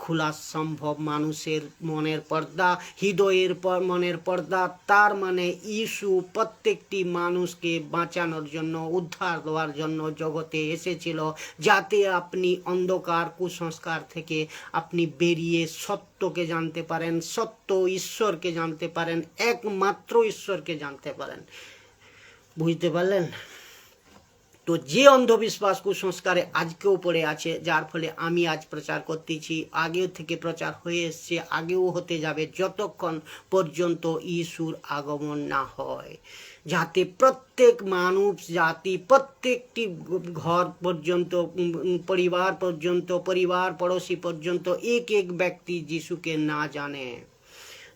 Speaker 1: খোলা সম্ভব। মানুষের মনের পর্দা, হৃদয়ের মনের পর্দা, তার মানে ইস্যু প্রত্যেকটি মানুষকে বাঁচানোর জন্য, উদ্ধার দেওয়ার জন্য জগতে এসেছিল, যাতে আপনি অন্ধকার কুসংস্কার থেকে আপনি বেরিয়ে সত্যকে জানতে পারেন, সত্য ঈশ্বরকে জানতে পারেন, একমাত্র ঈশ্বরকে জানতে পারেন। বুঝতে পারলেন? তো যে অন্ধবিশ্বাস কুসংস্কারে আজকেও পড়ে আছে, যার ফলে আমি আজ প্রচার করতেছি, আগেও থেকে প্রচার হয়ে এসছে, আগেও হতে যাবে, যতক্ষণ পর্যন্ত ইস্যুর আগমন না হয়, যাতে প্রত্যেক মানুষ জাতি, প্রত্যেকটি ঘর পর্যন্ত, পরিবার পর্যন্ত, পরিবার পড়োশি পর্যন্ত এক এক ব্যক্তি যিশুকে না জানে,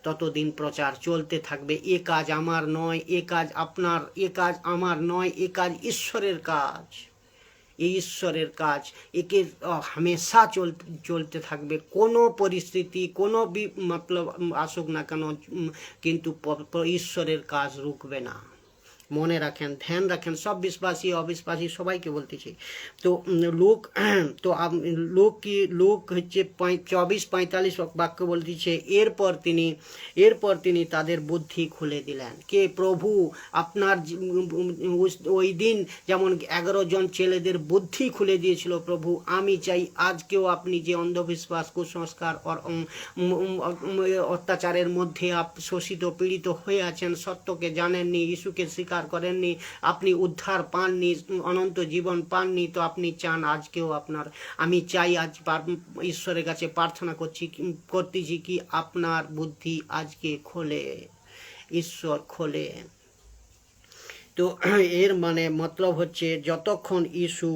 Speaker 1: ততদিন প্রচার চলতে থাকবে। এ কাজ আমার নয়, এ কাজ আপনার, এ কাজ আমার নয়, এ কাজ ঈশ্বরের কাজ, এই ঈশ্বরের কাজ, একে হামেশা চলতে থাকবে। কোনো পরিস্থিতি, কোনো মতলব আসুক না কেন, কিন্তু ঈশ্বরের কাজ রুকবে না। মনে রাখেন, ধ্যান রাখেন, সব বিশ্বাসী অবিশ্বাসী সবাইকে বলতেছি। তো লোক হচ্ছে 24-45 বাক্য বলতেছে, এরপর তিনি তাদের বুদ্ধি খুলে দিলেন। কে? প্রভু। আপনার ওই দিন যেমন 11 জন ছেলেদের বুদ্ধি খুলে দিয়েছিল প্রভু, আমি চাই আজকেও আপনি যে অন্ধবিশ্বাস কুসংস্কার অত্যাচারের মধ্যে শোষিত পীড়িত হয়ে আছেন, সত্যকে জানেননি, যিশুকে স্বীকার করেননি, আপনি উদ্ধার পাননি, অনন্ত জীবন পাননি, তো আপনি চান আজকেও আপনার, আমি চাই আজ ঈশ্বরের কাছে প্রার্থনা করতেছি কি আপনার বুদ্ধি আজকে খোলে, ঈশ্বর খোলে। তো এর মানে মতলব হচ্ছে, যতক্ষণ ইস্যু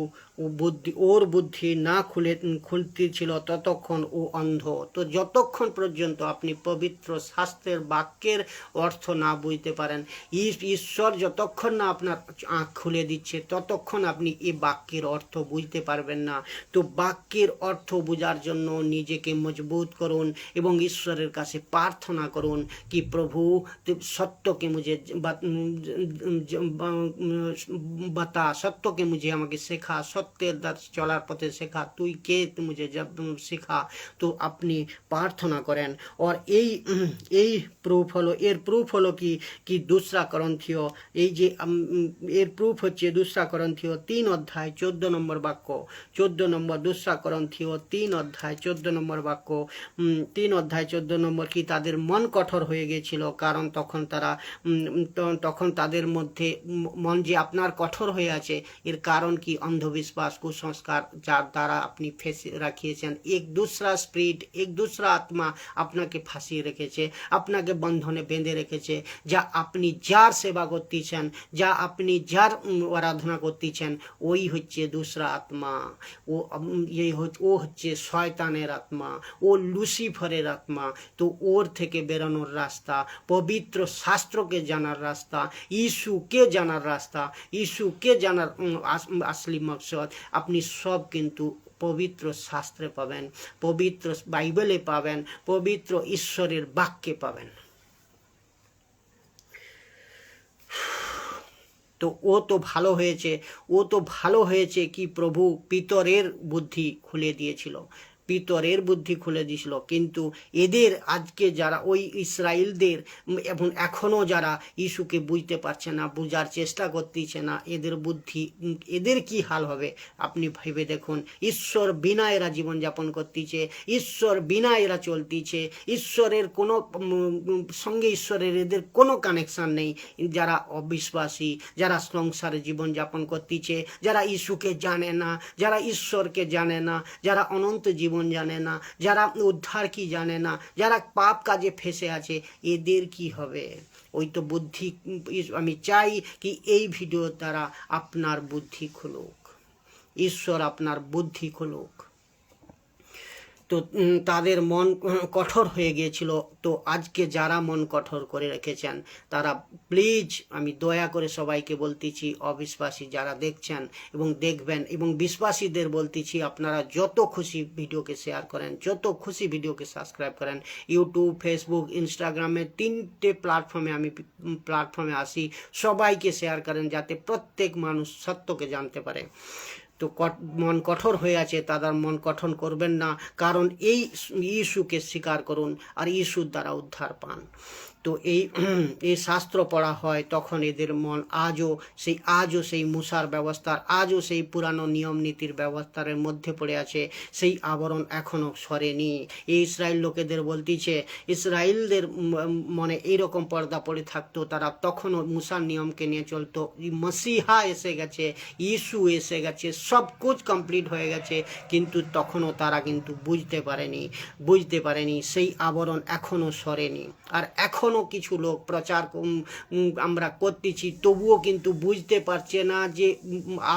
Speaker 1: ওর বুদ্ধি না খুলতেছিল ততক্ষণ ও অন্ধ। তো যতক্ষণ পর্যন্ত আপনি পবিত্র শাস্ত্রের বাক্যের অর্থ না বুঝতে পারেন, ঈশ্বর যতক্ষণ না আপনার আঁখ খুলে দিচ্ছে, ততক্ষণ আপনি এই বাক্যের অর্থ বুঝতে পারবেন না। তো বাক্যের অর্থ বোঝার জন্য নিজেকে মজবুত করুন এবং ঈশ্বরের কাছে প্রার্থনা করুন কি প্রভু সত্যকে মুঝে बता, सत्य के मुझे আমাকে শেখা, সত্যের চলার পথে শেখা, তুই কে মুঝে শেখা। তো আপনি প্রার্থনা করেন। আর এই প্রুফ হলো, এর প্রুফ হলো কি 2 করন্থীয়, এই যে এর প্রুফ হচ্ছে 2 করন্থীয় 3 অধ্যায় 14 নম্বর বাক্য, 14 নম্বর 2 করন্থীয় 3 অধ্যায় 14 নম্বর বাক্য, 3 অধ্যায় 14 নম্বর, কি তাদের মন কঠোর হয়ে গেছিল, কারণ তখন তাদের মধ্যে মন যে আপনার কঠোর হয়ে আছে, এর কারণ কি অন্ধবিশ্বাস কুসংস্কার, যার দ্বারা আপনি ফেসে রাখিয়েছেন। এক দুসরা স্পিরিট, এক দুসরা আত্মা আপনাকে ফাঁসিয়ে রেখেছে, আপনাকে বন্ধনে বেঁধে রেখেছে। যা আপনি যার সেবা করতেছেন, যা আপনি যার আরাধনা করতেছেন, ওই হচ্ছে দুসরা আত্মা। ও হচ্ছে শয়তানের আত্মা, ও লুসিফারের আত্মা। তো ওর থেকে বেরোনোর রাস্তা, পবিত্র শাস্ত্রকে জানার রাস্তা, ইস্যুকে জানার রাস্তা, ইস্যুকে জানার আসলি মকসদ, আপনি সব কিন্তু পবিত্র শাস্ত্রে পাবেন, পবিত্র বাইবেলে পাবেন, পবিত্র ঈশ্বরের বাক্যে পাবেন। তো ও তো ভালো হয়েছে কি প্রভু পিতরের বুদ্ধি খুলে দিয়েছিল, পিতরের বুদ্ধি খুলে দিয়েছিল। কিন্তু এদের আজকে যারা ওই ইসরায়েলদের এবং এখনও যারা ইস্যুকে বুঝতে পারছে না, বুঝার চেষ্টা করতেছে না, এদের বুদ্ধি, এদের কি হাল হবে আপনি ভেবে দেখুন। ঈশ্বর বিনা এরা জীবনযাপন করতেছে, ঈশ্বর বিনা এরা চলতেছে, ঈশ্বরের কোনো সঙ্গে ঈশ্বরের এদের কোনো কানেকশান নেই। যারা অবিশ্বাসী, যারা সংসারে জীবনযাপন করতেছে, যারা ইস্যুকে জানে না, যারা ঈশ্বরকে জানে না, যারা অনন্ত জীবন জানে না, যারা উদ্ধার কি জানে না, যারা পাপ কাজে ফেসে আছে, এদের কি হবে? ওই তো বুদ্ধি। আমি চাই কি এই ভিডিওর দ্বারা আপনার বুদ্ধি খুলুক, ঈশ্বর আপনার বুদ্ধি খুলুক। তো তাদের মন কঠোর হয়ে গিয়েছিল। তো আজকে যারা মন কঠোর করে রেখেছেন তারা প্লিজ, আমি দয়া করে সবাইকে বলতেছি, অবিশ্বাসী যারা দেখছেন এবং দেখবেন এবং বিশ্বাসীদের বলতেছি, আপনারা যত খুশি ভিডিওকে শেয়ার করেন, যত খুশি ভিডিওকে সাবস্ক্রাইব করেন। ইউটিউব, ফেসবুক, ইনস্টাগ্রামে 3টে প্ল্যাটফর্মে আমি আসি, সবাইকে শেয়ার করেন যাতে প্রত্যেক মানুষ সত্যকে জানতে পারে। তো মন কঠোর হয়ে আছে, তাদের মন কঠোর করবেন না, কারণ এই ইস্যুকে স্বীকার করুন আর ইস্যুর দ্বারা উদ্ধার পান। তো এই শাস্ত্র পড়া হয় তখন এদের মন আজও সেই মুসার ব্যবস্থার, আজও সেই পুরানো নিয়ম নীতির ব্যবস্থার মধ্যে পড়ে আছে, সেই আবরণ এখনও সরেনি। এই ইসরায়েল লোকেদের বলতেছে, ইসরায়েলদের মনে এইরকম পর্দা পড়ে থাকতো, তারা তখনও মুসার নিয়মকে নিয়ে চলতো। মসিহা এসে গেছে, ইস্যু এসে গেছে, সব কুছ কমপ্লিট হয়ে গেছে, কিন্তু তখনও তারা কিন্তু বুঝতে পারেনি সেই আবরণ এখনও সরেনি। আর এখনও কিছু লোক প্রচার আমরা করতেছি, তবুও কিন্তু বুঝতে পারছে না যে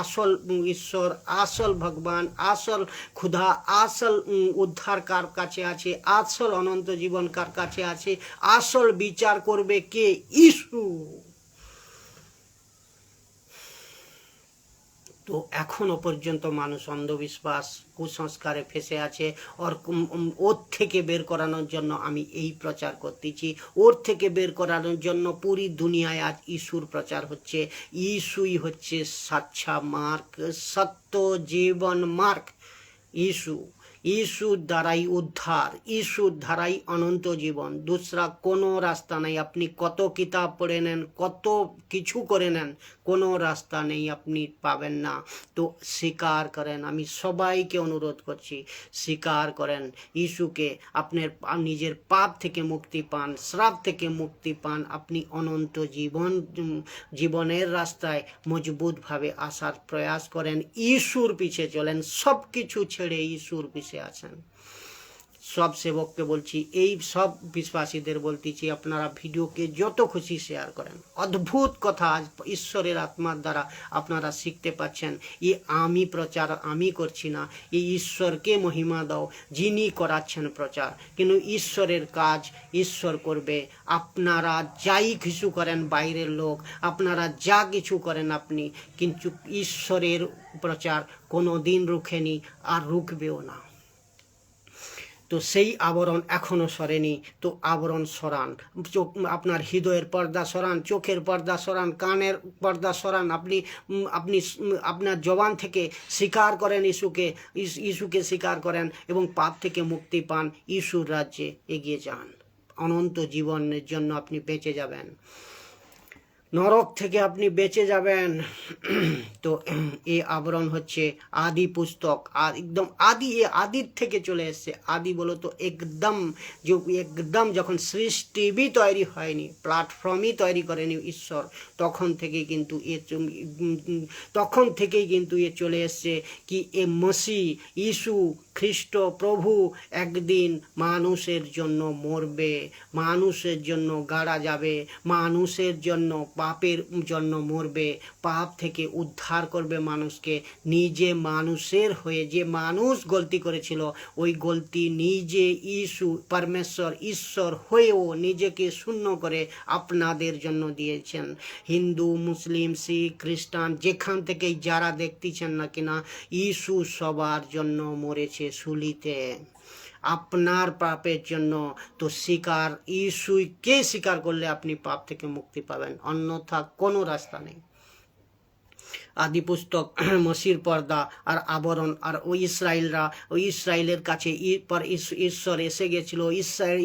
Speaker 1: আসল ঈশ্বর, আসল ভগবান, আসল ক্ষুধা, আসল উদ্ধার কার কাছে আছে, আসল অনন্ত জীবন কার কাছে আছে, আসল বিচার করবে কে? ইস্যু। তো এখনো পর্যন্ত মানুষ অন্ধবিশ্বাস, কুসংস্কারে ফেসে আছে। ওর থেকে বের করানোর জন্য আমি এই প্রচার করতেছি, ওর থেকে বের করানোর জন্য পুরি দুনিয়ায় আজ ইস্যুর প্রচার হচ্ছে। ইস্যুই হচ্ছে সাচ্চা মার্গ, সত্য জীবন মার্গ। ইস্যুর দ্বারাই উদ্ধার, ইস্যুর দ্বারাই অনন্ত জীবন, দুসরা কোনো রাস্তা নেই। আপনি কত কিতাব পড়ে নেন, কত কিছু করে নেন, কোনো রাস্তা নেই, আপনি পাবেন না। তো স্বীকার করেন, আমি সবাইকে অনুরোধ করছি, স্বীকার করেন ইস্যুকে, আপনার নিজের পাপ থেকে মুক্তি পান, শ্রাপ থেকে মুক্তি পান, আপনি অনন্ত জীবনের রাস্তায় মজবুতভাবে আসার প্রয়াস করেন, ইস্যুর পিছে চলেন, সব কিছু ছেড়ে ইস্যুর পিছে আছেন। সব সেবককে বলছি, এই সব বিশ্বাসীদের বলতেছি, আপনারা ভিডিওকে যত খুশি শেয়ার করেন। অদ্ভুত কথা আজ ঈশ্বরের আত্মার দ্বারা আপনারা শিখতে পাচ্ছেন। প্রচার আমি করছি না, এই ঈশ্বরকে মহিমা দাও, যিনি করাচ্ছেন প্রচার। কিন্তু ঈশ্বরের কাজ ঈশ্বর করবে। আপনারা যাই কিছু করেন, বাইরের লোক, আপনারা যা কিছু করেন আপনি, কিন্তু ঈশ্বরের প্রচার কোনো দিন রুখেনি আর রুখবেও না। তো সেই আবরণ এখনও সরেনি। তো আবরণ সরান, আপনার হৃদয়ের পর্দা সরান, চোখের পর্দা সরান, কানের পর্দা সরান। আপনি আপনার জবান থেকে স্বীকার করেন ইস্যুকে স্বীকার করেন এবং পাপ থেকে মুক্তি পান, ইস্যুর রাজ্যে এগিয়ে যান। অনন্ত জীবনের জন্য আপনি বেঁচে যাবেন, নরক থেকে আপনি বেঁচে যাবেন। তো এই আবরণ হচ্ছে আদি পুস্তক, আর একদম আদির থেকে চলে এসছে। আদি বলো তো একদম যখন সৃষ্টি তৈরি হয়নি, প্ল্যাটফর্মই তৈরি করেনি ঈশ্বর, তখন থেকেই কিন্তু এ চলে এসছে কি এ মসিহ ইসু খ্রিস্ট প্রভু একদিন মানুষের জন্য মরবে, মানুষের জন্য গাড়া যাবে, মানুষের জন্য পাপের জন্য মরবে, পাপ থেকে উদ্ধার করবে মানুষকে। নিজে মানুষের হয়ে, যে মানুষ গলতি করেছিল, ওই গলতি নিজে ঈশ্বর হয়েও নিজেকে শূন্য করে আপনাদের জন্য দিয়েছেন। হিন্দু, মুসলিম, শিখ, খ্রিস্টান, যেখান থেকে যারা দেখতেছেন না কিনা, ইস্যু সবার জন্য মরেছে শুলিতে, আপনার পাপের জন্য। তো ইস্যুকে স্বীকার করলে আপনি পাপ থেকে মুক্তি পাবেন, অন্যথা কোনো রাস্তা নেই। আদি পুস্তক, মসির পর্দা আর আবরণ, আর ওই ইসরায়েলের কাছে ঈশ্বর এসে গেছিল,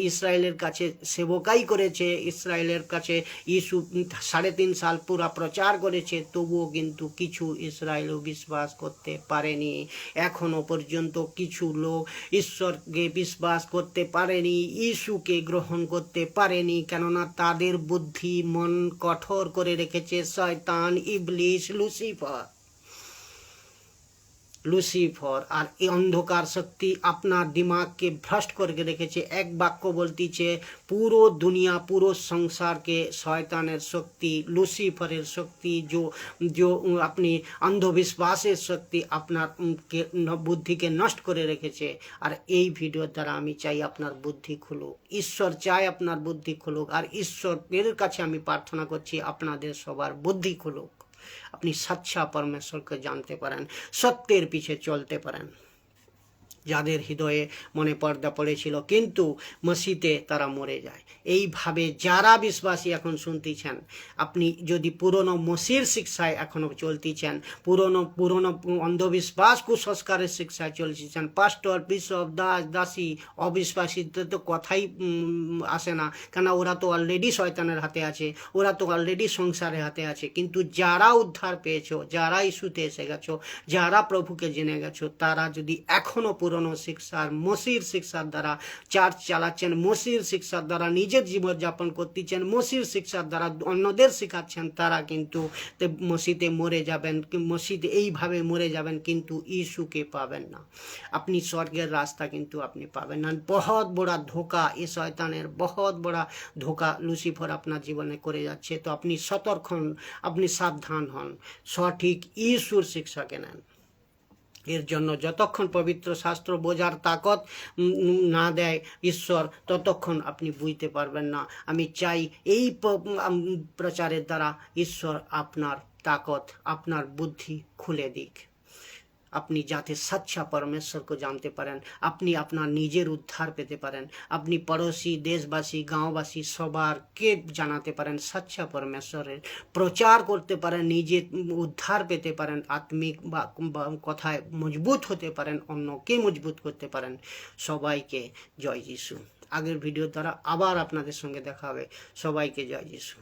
Speaker 1: ইসরায়েলের কাছে সেবকাই করেছে, ইসরায়েলের কাছে ইস্যু 3.5 সাল পুরা প্রচার করেছে, তবুও কিন্তু কিছু ইসরায়েলও বিশ্বাস করতে পারেনি। এখনো পর্যন্ত কিছু লোক ঈশ্বরকে বিশ্বাস করতে পারেনি, ইস্যুকে গ্রহণ করতে পারেনি, কেননা তাদের বুদ্ধি মন কঠোর করে রেখেছে শয়তান, ইবলিশ, লুসিফর। আর এই অন্ধকার শক্তি আপনার দিমাগকে ভ্রষ্ট করে রেখেছে। এক বাক্য বলতেছে পুরো দুনিয়া পুরো সংসারকে শয়তানের শক্তি, লুসিফরের শক্তি, जो আপনি অন্ধবিশ্বাসের শক্তি আপনার বুদ্ধিকে নষ্ট করে রেখেছে। আর এই ভিডিওর দ্বারা আমি চাই আপনার বুদ্ধি খুলুক, ঈশ্বর চায় আপনার বুদ্ধি খুলুক। আর ঈশ্বরের কাছে আমি প্রার্থনা করছি আপনাদের সবার বুদ্ধি খুলুক, আপনি সচ্চা পরমেশ্বরকে জানতে পারেন, সত্যের পিছে চলতে পারেন। যাদের হৃদয়ে মনে পর্দা পড়েছিল কিন্তু মসজিদে তারা মরে যায়। এইভাবে যারা বিশ্বাসী এখন শুনতেছেন, আপনি যদি পুরনো মসির শিক্ষায় এখনও চলতেছেন, পুরনো অন্ধবিশ্বাস কুসংস্কারের শিক্ষায় চলতেছেন, পাস্টর বিশপ দাস দাসী অবিশ্বাসীদের তো কথাই আসে না, কেন ওরা তো অলরেডি শয়তানের হাতে আছে, ওরা তো অলরেডি সংসারের হাতে আছে। কিন্তু যারা উদ্ধার পেয়েছো, যারা ইস্যুতে এসে গেছো, যারা প্রভুকে জেনে গেছো, তারা যদি এখনও পুরনো শিক্ষার মসির শিক্ষার দ্বারা চার্চ চালাচ্ছেন, মসির শিক্ষার দ্বারা নিজের জীবনযাপন করতেছেন, মসির শিক্ষার দ্বারা অন্যদের শেখাচ্ছেন, তারা কিন্তু মসজিদে মরে যাবেন, মসজিদে এইভাবে মরে যাবেন, কিন্তু ইস্যুকে পাবেন না। আপনি স্বর্গের রাস্তা কিন্তু আপনি পাবেন না। বহুত বড় ধোকা, এ শয়তানের বহুত বড় ধোকা লুসিফার আপনার জীবনে করে যাচ্ছে। তো আপনি সতর্ক হন, আপনি সাবধান হন, সঠিক ইস্যুর শিক্ষাকে নেন। এর জন্য যতক্ষণ পবিত্র শাস্ত্র বোঝার তাকত না দেয় ঈশ্বর, ততক্ষণ আপনি বুঝতে পারবেন না। আমি চাই এই প্রচারের দ্বারা ঈশ্বর আপনার তাকত, আপনার বুদ্ধি খুলে দিক, আপনি যাতে সচ্চা পরমেশ্বরকে জানতে পারেন, আপনি আপনার নিজের উদ্ধার পেতে পারেন, আপনি পড়োশি দেশবাসী গাঁওবাসী সবারকে জানাতে পারেন সচ্চা পরমেশ্বরের, প্রচার করতে পারেন, নিজে উদ্ধার পেতে পারেন, আত্মিক বা কথায় মজবুত হতে পারেন, অন্যকে মজবুত করতে পারেন। সবাইকে জয় যিশু। আগের ভিডিও দ্বারা আবার আপনাদের সঙ্গে দেখা হবে। সবাইকে জয় যিশু।